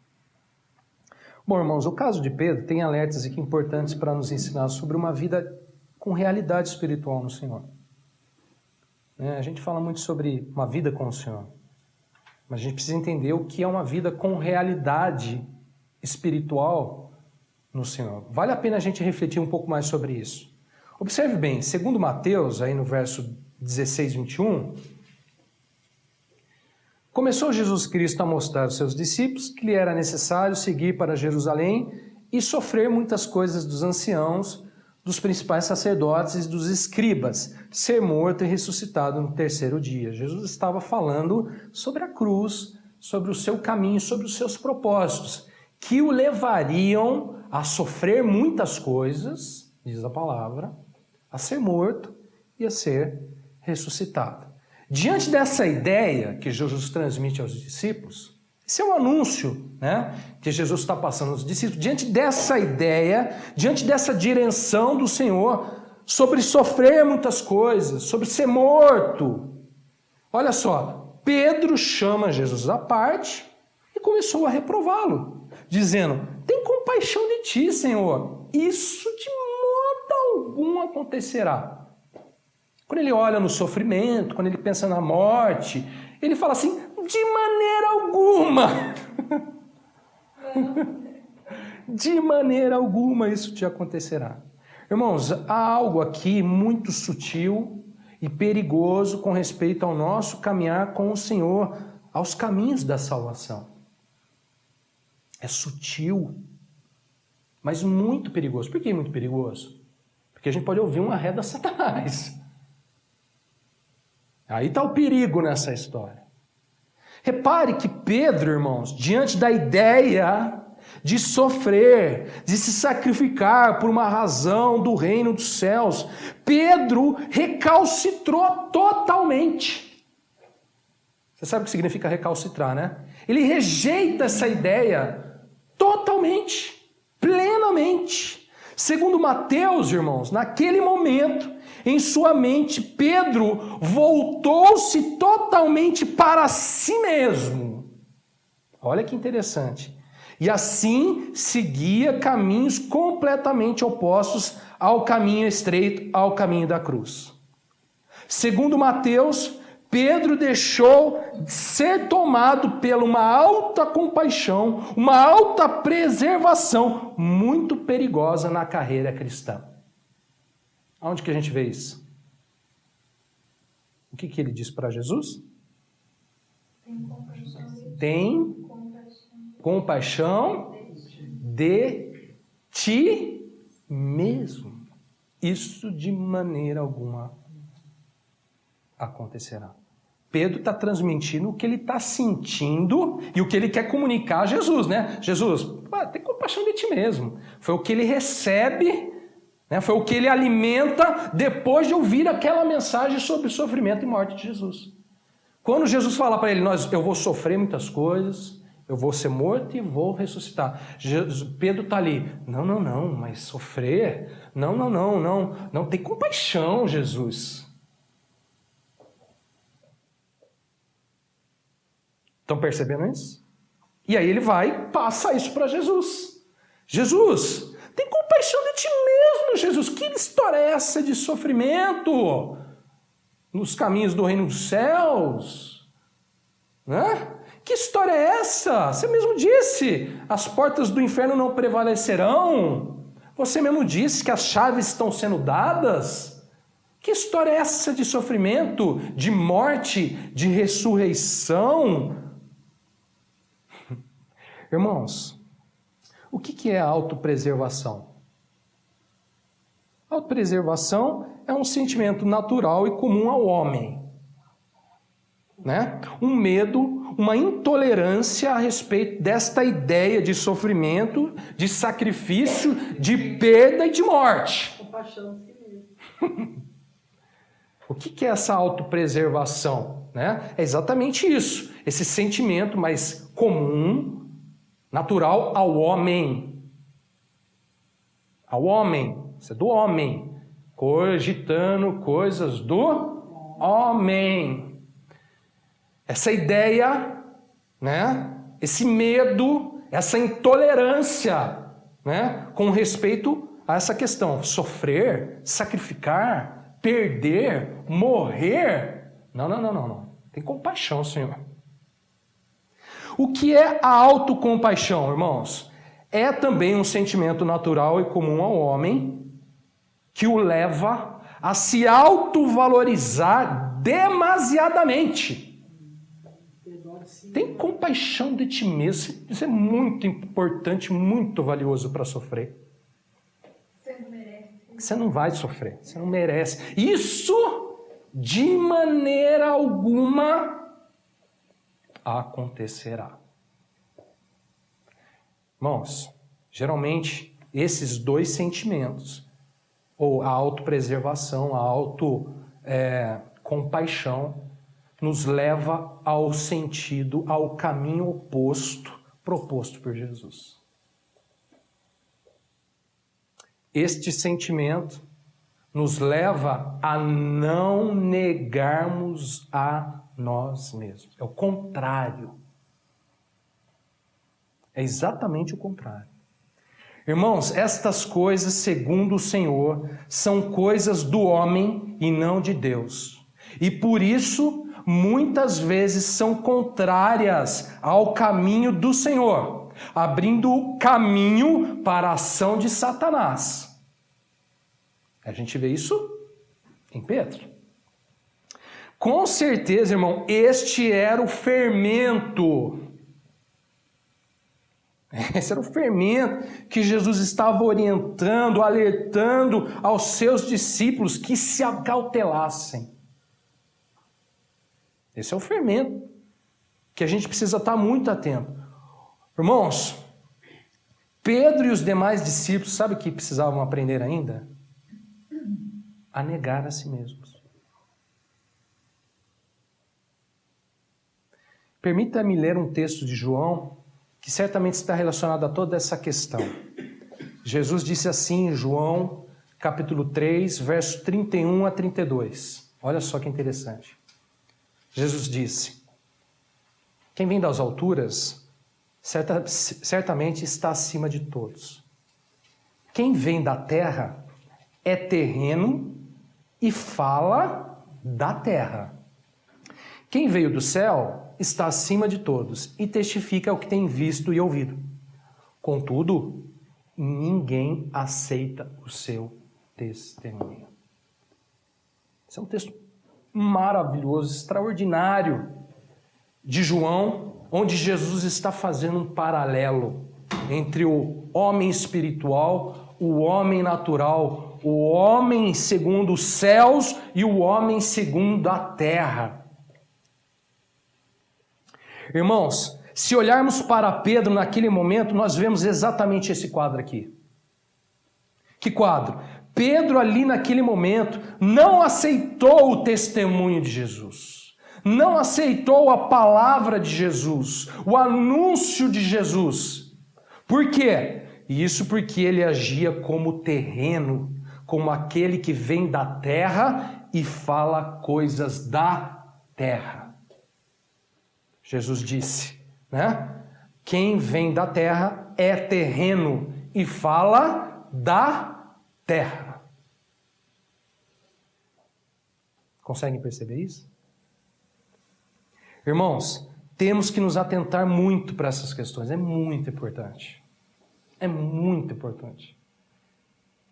A: Bom, irmãos, o caso de Pedro tem alertas aqui importantes para nos ensinar sobre uma vida com realidade espiritual no Senhor. A gente fala muito sobre uma vida com o Senhor, mas a gente precisa entender o que é uma vida com realidade espiritual no Senhor. Vale a pena a gente refletir um pouco mais sobre isso. Observe bem, segundo Mateus, aí no verso 16, 21, começou Jesus Cristo a mostrar aos seus discípulos que lhe era necessário seguir para Jerusalém e sofrer muitas coisas dos anciãos, dos principais sacerdotes e dos escribas, ser morto e ressuscitado no terceiro dia. Jesus estava falando sobre a cruz, sobre o seu caminho, sobre os seus propósitos, que o levariam a sofrer muitas coisas, diz a palavra, a ser morto e a ser ressuscitado. Diante dessa ideia que Jesus transmite aos discípulos, esse é um anúncio, que Jesus está passando aos discípulos, diante dessa ideia, diante dessa direção do Senhor, sobre sofrer muitas coisas, sobre ser morto. Olha só, Pedro chama Jesus à parte e começou a reprová-lo, dizendo: tem compaixão de ti, Senhor, isso de modo algum acontecerá. Quando ele olha no sofrimento, quando ele pensa na morte, ele fala assim: de maneira alguma. De maneira alguma isso te acontecerá. Irmãos, há algo aqui muito sutil e perigoso com respeito ao nosso caminhar com o Senhor, aos caminhos da salvação. É sutil, mas muito perigoso. Por que muito perigoso? Porque a gente pode ouvir uma ré da Satanás. Aí está o perigo nessa história. Repare que Pedro, irmãos, diante da ideia de sofrer, de se sacrificar por uma razão do reino dos céus, Pedro recalcitrou totalmente. Você sabe o que significa recalcitrar, né? Ele rejeita essa ideia totalmente, plenamente. Segundo Mateus, irmãos, naquele momento, em sua mente, Pedro voltou-se totalmente para si mesmo. Olha que interessante. E assim seguia caminhos completamente opostos ao caminho estreito, ao caminho da cruz. Segundo Mateus, Pedro deixou de ser tomado pela uma alta compaixão, uma alta preservação muito perigosa na carreira cristã. Aonde que a gente vê isso? O que ele diz para Jesus? Tem compaixão de ti mesmo. Isso de maneira alguma acontecerá. Pedro está transmitindo o que ele está sentindo e o que ele quer comunicar a Jesus, né? Jesus, tem compaixão de ti mesmo. Foi o que ele recebe, foi o que ele alimenta depois de ouvir aquela mensagem sobre o sofrimento e morte de Jesus. Quando Jesus fala para ele, eu vou sofrer muitas coisas, eu vou ser morto e vou ressuscitar. Pedro está ali, não, mas sofrer? Não, tem compaixão, Jesus. Estão percebendo isso? E aí ele vai e passa isso para Jesus. Jesus, tem compaixão de ti mesmo, Jesus. Que história é essa de sofrimento nos caminhos do reino dos céus? Que história é essa? Você mesmo disse, as portas do inferno não prevalecerão. Você mesmo disse que as chaves estão sendo dadas. Que história é essa de sofrimento, de morte, de ressurreição? Irmãos, o que é a autopreservação? A autopreservação é um sentimento natural e comum ao homem. Um medo, uma intolerância a respeito desta ideia de sofrimento, de sacrifício, de perda e de morte.
C: Compaixão de si mesmo.
A: O que é essa autopreservação? É exatamente isso, esse sentimento mais comum, natural ao homem. Ao homem, isso é do homem, cogitando coisas do homem. Essa ideia, esse medo, essa intolerância, né, com respeito a essa questão. Sofrer, sacrificar, perder, morrer. Não. Tem compaixão, Senhor. O que é a autocompaixão, irmãos? É também um sentimento natural e comum ao homem que o leva a se autovalorizar demasiadamente. Tem compaixão de ti mesmo. Isso é muito importante, muito valioso para sofrer.
B: Você não merece.
A: Você não vai sofrer, você não merece. Isso, de maneira alguma, acontecerá. Irmãos, geralmente, esses dois sentimentos, ou a autopreservação, a autocompaixão, nos leva ao sentido, ao caminho oposto proposto por Jesus. Este sentimento nos leva a não negarmos a nós mesmos. É o contrário. É exatamente o contrário. Irmãos, estas coisas, segundo o Senhor, são coisas do homem e não de Deus. E por isso, muitas vezes são contrárias ao caminho do Senhor, abrindo caminho para a ação de Satanás. A gente vê isso em Pedro. Com certeza, irmão, este era o fermento. Esse era o fermento que Jesus estava orientando, alertando aos seus discípulos que se acautelassem. Esse é o fermento que a gente precisa estar muito atento. Irmãos, Pedro e os demais discípulos, sabe o que precisavam aprender ainda? A negar a si mesmos. Permita-me ler um texto de João, que certamente está relacionado a toda essa questão. Jesus disse assim em João, capítulo 3, verso 31 a 32. Olha só que interessante. Jesus disse: quem vem das alturas, certamente está acima de todos. Quem vem da terra é terreno e fala da terra. Quem veio do céu está acima de todos e testifica o que tem visto e ouvido. Contudo, ninguém aceita o seu testemunho. Esse é um texto maravilhoso, extraordinário de João, onde Jesus está fazendo um paralelo entre o homem espiritual, o homem natural, o homem segundo os céus e o homem segundo a terra. Irmãos, se olharmos para Pedro naquele momento, nós vemos exatamente esse quadro aqui. Que quadro? Pedro ali naquele momento não aceitou o testemunho de Jesus. Não aceitou a palavra de Jesus, o anúncio de Jesus. Por quê? Isso porque ele agia como terreno, como aquele que vem da terra e fala coisas da terra. Jesus disse, né? Quem vem da terra é terreno e fala da terra. Conseguem perceber isso? Irmãos, temos que nos atentar muito para essas questões. É muito importante. É muito importante.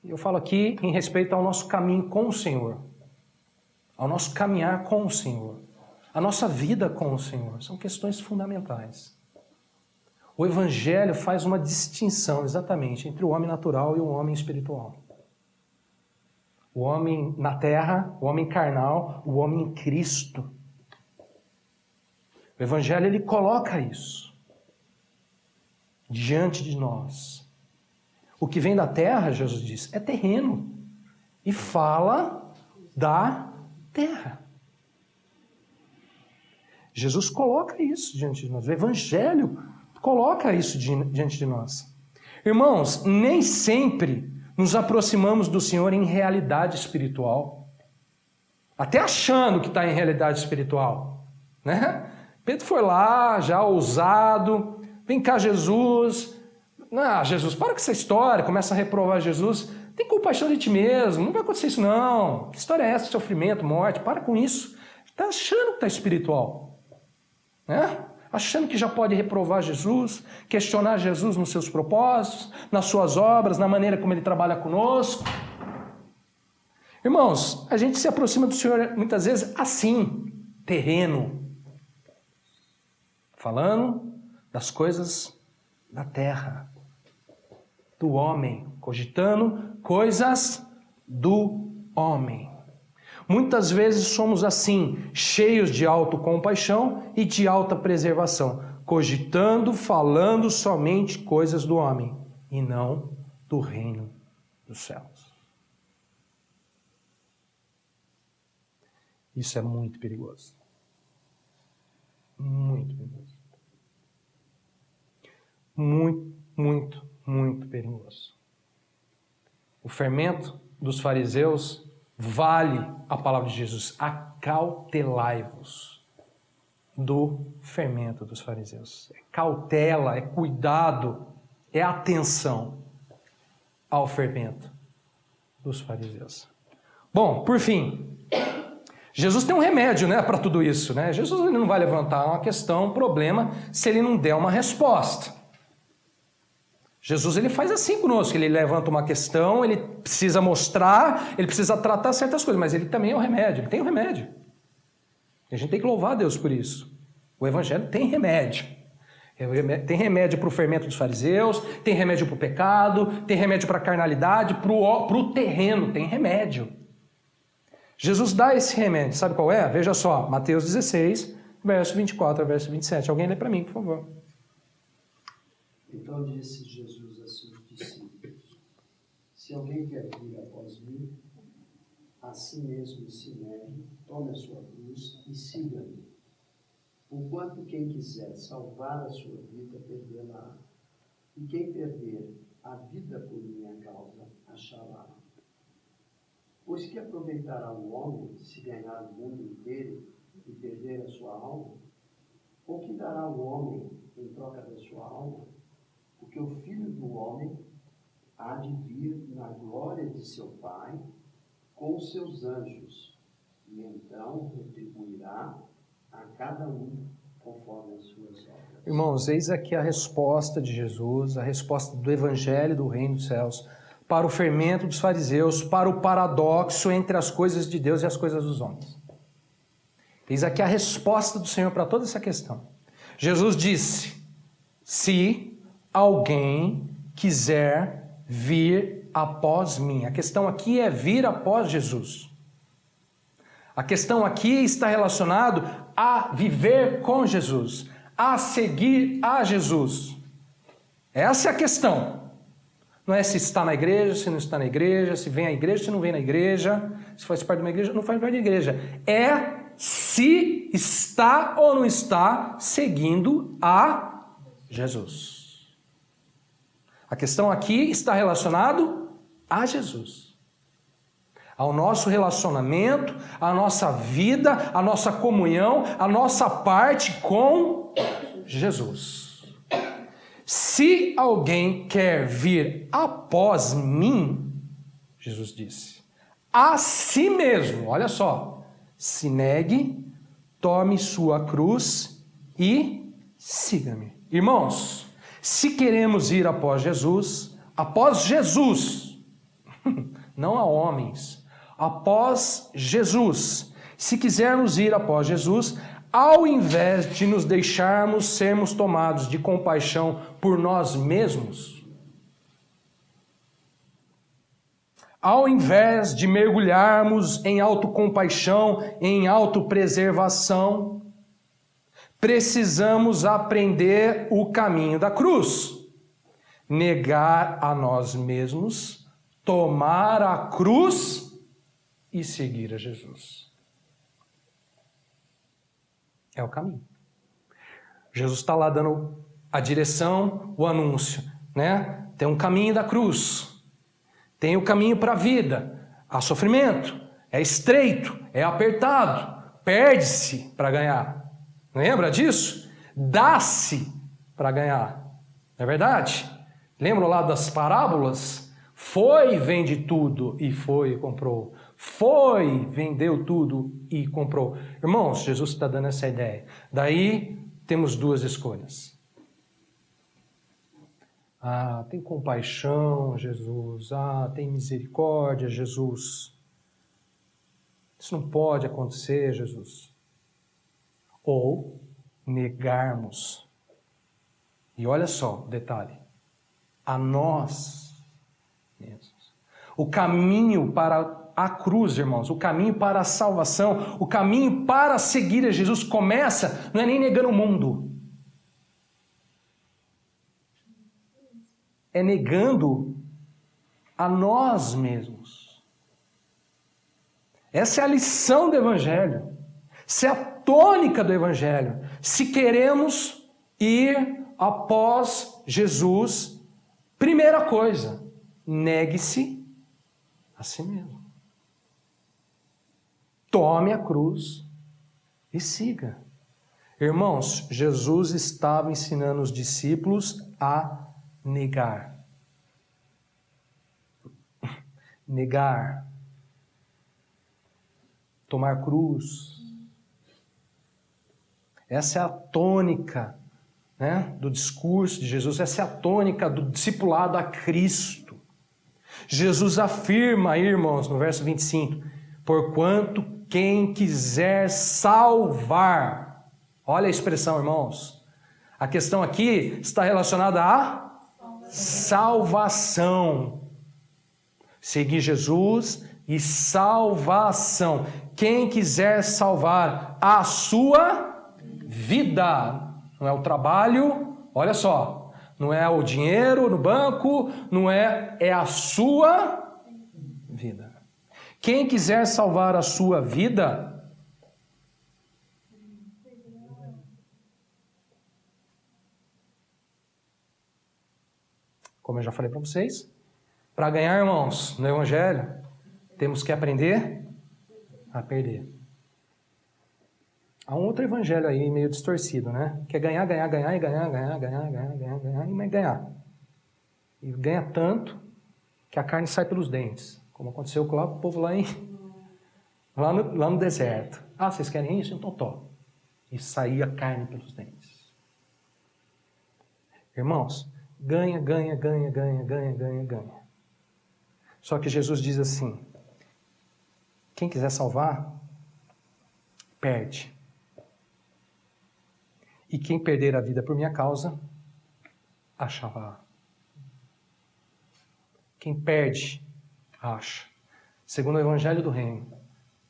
A: Eu falo aqui em respeito ao nosso caminho com o Senhor. Ao nosso caminhar com o Senhor. A nossa vida com o Senhor. São questões fundamentais. O Evangelho faz uma distinção exatamente entre o homem natural e o homem espiritual. O homem na terra, o homem carnal, o homem em Cristo. O Evangelho, ele coloca isso diante de nós. O que vem da terra, Jesus diz, é terreno e fala da terra. Jesus coloca isso diante de nós. O Evangelho coloca isso diante de nós. Irmãos, nem sempre nos aproximamos do Senhor em realidade espiritual. Até achando que está em realidade espiritual. Né? Pedro foi lá, já ousado, Vem cá, Jesus. Ah, Jesus, para com essa história. Começa a reprovar Jesus. Tem compaixão de ti mesmo. Não vai acontecer isso, não. Que história é essa? Sofrimento, morte. Para com isso. Está achando que está espiritual. Né? Achando que já pode reprovar Jesus, questionar Jesus nos seus propósitos, nas suas obras, na maneira como Ele trabalha conosco. Irmãos, a gente se aproxima do Senhor muitas vezes assim, terreno. Falando das coisas da terra, do homem, cogitando coisas do homem. Muitas vezes somos assim, cheios de autocompaixão e de alta preservação, cogitando, falando somente coisas do homem e não do reino dos céus. Isso é muito perigoso. Muito perigoso. Muito perigoso. O fermento dos fariseus vale a palavra de Jesus. Acautelai-vos do fermento dos fariseus. É cautela, é cuidado, é atenção ao fermento dos fariseus. Bom, por fim, Jesus tem um remédio, né, para tudo isso, né? Jesus ele não vai levantar uma questão, um problema, se ele não der uma resposta. Jesus ele faz assim conosco, ele levanta uma questão, ele precisa mostrar, ele precisa tratar certas coisas, mas ele também é o remédio, ele tem o remédio. E a gente tem que louvar a Deus por isso. O Evangelho tem remédio. Tem remédio para o fermento dos fariseus, tem remédio para o pecado, tem remédio para a carnalidade, para o terreno, tem remédio. Jesus dá esse remédio, sabe qual é? Veja só, Mateus 16, verso 24 a verso 27. Alguém lê para mim, por favor.
D: Então disse Jesus a seus discípulos: se alguém quer vir após mim, a si mesmo se negue, tome a sua cruz e siga-me. Porquanto quem quiser salvar a sua vida, perdê-la. E quem perder a vida por minha causa, achará. Pois que aproveitará o homem se ganhar o mundo inteiro e perder a sua alma? Ou que dará o homem em troca da sua alma? Porque o Filho do Homem há de vir na glória de seu Pai com os seus anjos, e então retribuirá a cada um conforme as suas obras.
A: Irmãos, eis aqui a resposta de Jesus, a resposta do Evangelho do Reino dos Céus, para o fermento dos fariseus, para o paradoxo entre as coisas de Deus e as coisas dos homens. Eis aqui a resposta do Senhor para toda essa questão. Jesus disse: se alguém quiser vir após mim. A questão aqui é vir após Jesus. A questão aqui está relacionado a viver com Jesus, a seguir a Jesus. Essa é a questão. Não é se está na igreja, se não está na igreja, se vem à igreja, se não vem na igreja, se faz parte de uma igreja, não faz parte da igreja. É se está ou não está seguindo a Jesus. A questão aqui está relacionado a Jesus. Ao nosso relacionamento, à nossa vida, à nossa comunhão, à nossa parte com Jesus. Se alguém quer vir após mim, Jesus disse, a si mesmo, olha só, se negue, tome sua cruz e siga-me. Irmãos, se queremos ir após Jesus, não a homens, após Jesus, se quisermos ir após Jesus, ao invés de nos deixarmos sermos tomados de compaixão por nós mesmos, ao invés de mergulharmos em autocompaixão, em autopreservação, precisamos aprender o caminho da cruz. Negar a nós mesmos, tomar a cruz e seguir a Jesus. É o caminho. Jesus está lá dando a direção, o anúncio, né? Tem um caminho da cruz, tem o caminho para a vida, há sofrimento, é estreito, é apertado, perde-se para ganhar. Lembra disso? Dá-se para ganhar. Não é verdade? Lembram lá das parábolas? Foi, vende tudo e foi e comprou. Foi, vendeu tudo e comprou. Irmãos, Jesus está dando essa ideia. Daí temos duas escolhas. Ah, tem compaixão, Jesus. Ah, tem misericórdia, Jesus. Isso não pode acontecer, Jesus. Ou negarmos. E olha só o detalhe. A nós mesmos. O caminho para a cruz, irmãos, o caminho para a salvação, o caminho para seguir a Jesus começa, não é nem negando o mundo. É negando a nós mesmos. Essa é a lição do Evangelho. Essa é a tônica do Evangelho. Se queremos ir após Jesus, primeira coisa, negue-se a si mesmo. Tome a cruz e siga. Irmãos, Jesus estava ensinando os discípulos a negar. Negar. Tomar cruz. Essa é a tônica, né, do discurso de Jesus. Essa é a tônica do discipulado a Cristo. Jesus afirma aí, irmãos, no verso 25, porquanto quem quiser salvar, olha a expressão, irmãos, a questão aqui está relacionada à salvação. Seguir Jesus e salvação. Quem quiser salvar a sua vida, não é o trabalho, olha só, não é o dinheiro no banco, não é a sua vida. Quem quiser salvar a sua vida, como eu já falei para vocês, para ganhar, irmãos, no Evangelho, temos que aprender a perder. Há um outro evangelho aí meio distorcido, né? Que é ganhar e ganhar, e ganhar. E ganha tanto que a carne sai pelos dentes. Como aconteceu com o povo lá no deserto. Ah, vocês querem isso? Então toma. E saía a carne pelos dentes. Irmãos, ganha. Só que Jesus diz assim, quem quiser salvar, perde. E quem perder a vida por minha causa, achará. Quem perde, acha. Segundo o Evangelho do Reino,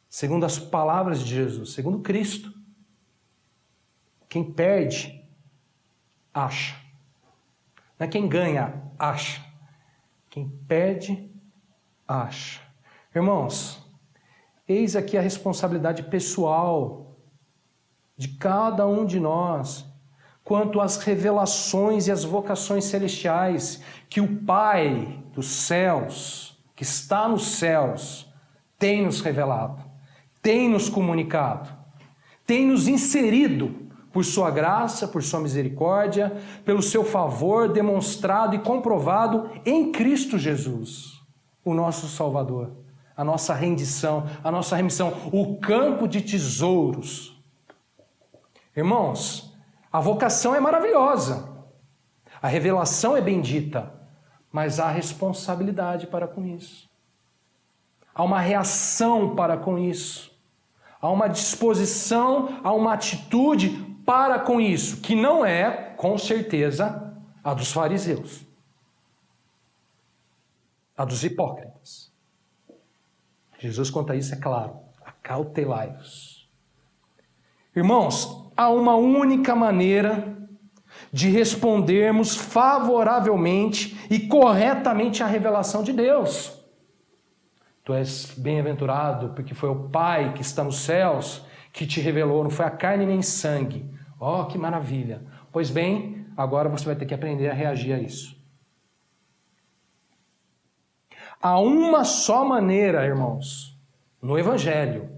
A: segundo as palavras de Jesus, segundo Cristo, quem perde, acha. Não é quem ganha, acha. Quem perde, acha. Irmãos, eis aqui a responsabilidade pessoal de cada um de nós, quanto às revelações e às vocações celestiais que o Pai dos céus, que está nos céus, tem nos revelado, tem nos comunicado, tem nos inserido por sua graça, por sua misericórdia, pelo seu favor demonstrado e comprovado em Cristo Jesus, o nosso Salvador, a nossa rendição, a nossa remissão, o campo de tesouros. Irmãos, a vocação é maravilhosa, a revelação é bendita, mas há responsabilidade para com isso. Há uma reação para com isso. Há uma disposição, há uma atitude para com isso, que não é, com certeza, a dos fariseus, a dos hipócritas. Jesus conta isso, é claro, acautelai-vos. Irmãos, há uma única maneira de respondermos favoravelmente e corretamente à revelação de Deus. Tu és bem-aventurado porque foi o Pai que está nos céus que te revelou, não foi a carne nem sangue. Oh, que maravilha! Pois bem, agora você vai ter que aprender a reagir a isso. Há uma só maneira, irmãos, no Evangelho.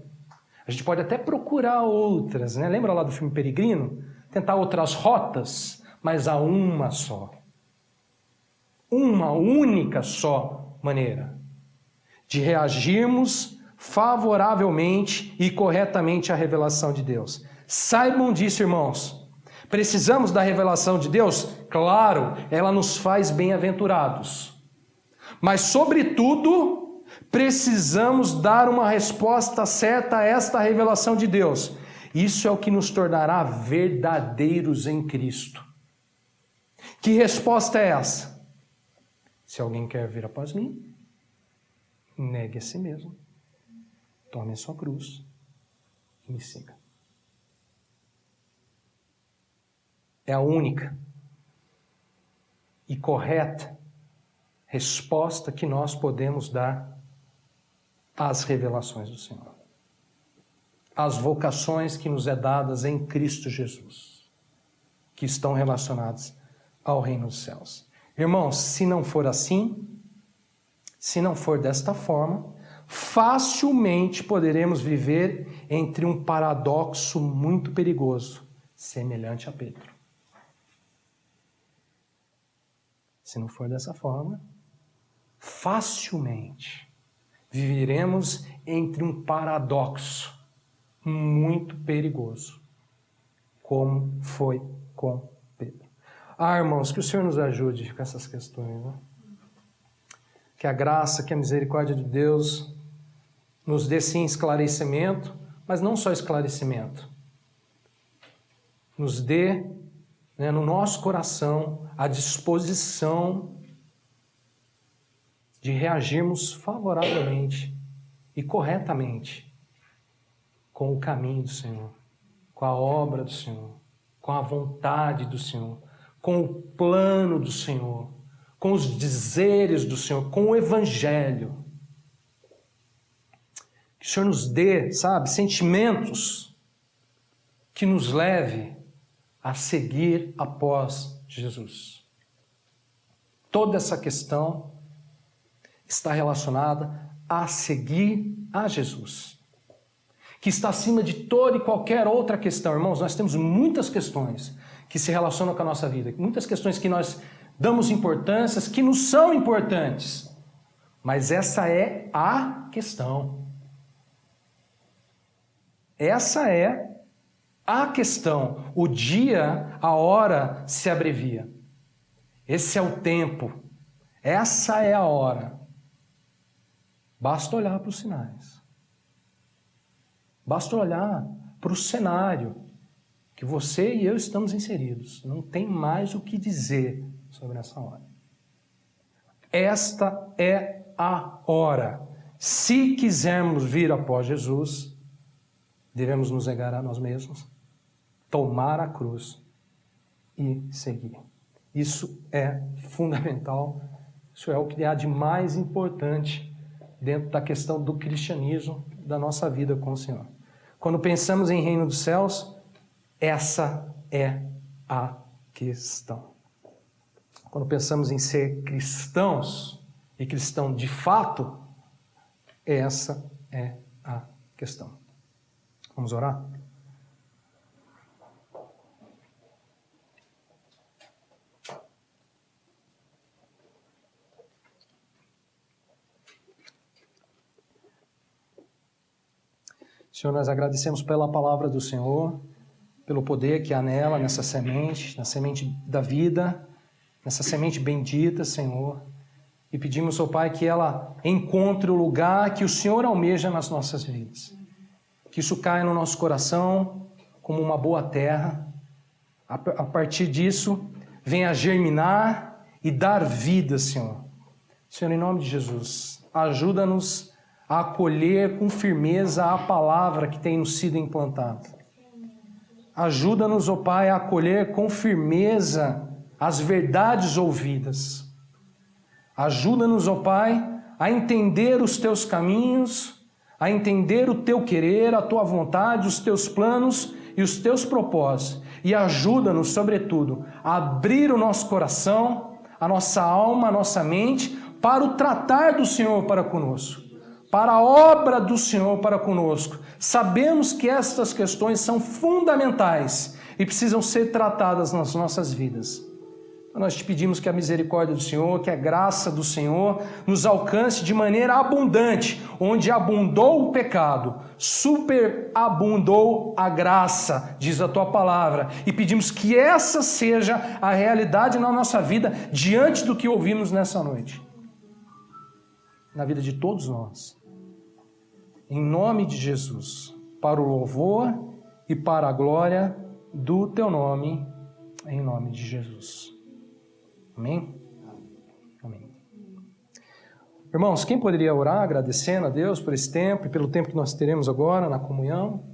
A: A gente pode até procurar outras, né? Lembra lá do filme Peregrino? Tentar outras rotas mas há uma só. Uma única só maneira de reagirmos favoravelmente e corretamente à revelação de Deus. Saibam disso, irmãos. Precisamos da revelação de Deus? Claro, ela nos faz bem-aventurados. Mas, sobretudo, precisamos dar uma resposta certa a esta revelação de Deus. Isso é o que nos tornará verdadeiros em Cristo. Que resposta é essa? Se alguém quer vir após mim, negue a si mesmo, tome a sua cruz e me siga. É a única e correta resposta que nós podemos dar às revelações do Senhor, às vocações que nos é dadas em Cristo Jesus, que estão relacionadas ao reino dos céus. Irmãos, se não for assim, se não for desta forma, facilmente poderemos viver entre um paradoxo muito perigoso, semelhante a Pedro. Se não for dessa forma, facilmente viveremos entre um paradoxo muito perigoso, como foi com Pedro. Irmãos, que o Senhor nos ajude com essas questões, né? Que a graça, que a misericórdia de Deus nos dê sim esclarecimento, mas não só esclarecimento. Nos dê, né, no nosso coração a disposição de reagirmos favoravelmente e corretamente com o caminho do Senhor, com a obra do Senhor, com a vontade do Senhor, com o plano do Senhor, com os dizeres do Senhor, com o Evangelho. Que o Senhor nos dê, sentimentos que nos leve a seguir após Jesus. Toda essa questão está relacionada a seguir a Jesus, que está acima de toda e qualquer outra questão. Irmãos, nós temos muitas questões que se relacionam com a nossa vida, muitas questões que nós damos importâncias, que nos são importantes, mas essa é a questão. Essa é a questão. O dia, a hora se abrevia. Esse é o tempo. Essa é a hora. Basta olhar para os sinais. Basta olhar para o cenário que você e eu estamos inseridos. Não tem mais o que dizer sobre essa hora. Esta é a hora. Se quisermos vir após Jesus, devemos nos negar a nós mesmos, tomar a cruz e seguir. Isso é fundamental. Isso é o que há de mais importante dentro da questão do cristianismo, da nossa vida com o Senhor. Quando pensamos em reino dos céus, essa é a questão. Quando pensamos em ser cristãos, e cristão de fato, essa é a questão. Vamos orar? Senhor, nós agradecemos pela palavra do Senhor, pelo poder que há nela, nessa semente, na semente da vida, nessa semente bendita, Senhor. E pedimos, ó Pai, que ela encontre o lugar que o Senhor almeja nas nossas vidas. Que isso caia no nosso coração como uma boa terra. A partir disso, venha germinar e dar vida, Senhor. Senhor, em nome de Jesus, ajuda-nos a acolher com firmeza a palavra que tem nos sido implantada. Ajuda-nos, ó Pai, a acolher com firmeza as verdades ouvidas. Ajuda-nos, ó Pai, a entender os Teus caminhos, a entender o Teu querer, a Tua vontade, os Teus planos e os Teus propósitos. E ajuda-nos, sobretudo, a abrir o nosso coração, a nossa alma, a nossa mente, para o tratar do Senhor para conosco, para a obra do Senhor para conosco. Sabemos que estas questões são fundamentais e precisam ser tratadas nas nossas vidas. Nós te pedimos que a misericórdia do Senhor, que a graça do Senhor nos alcance de maneira abundante, onde abundou o pecado, superabundou a graça, diz a tua palavra, e pedimos que essa seja a realidade na nossa vida, diante do que ouvimos nessa noite, na vida de todos nós, em nome de Jesus, para o louvor e para a glória do teu nome, em nome de Jesus. Amém? Amém. Irmãos, quem poderia orar agradecendo a Deus por esse tempo e pelo tempo que nós teremos agora na comunhão?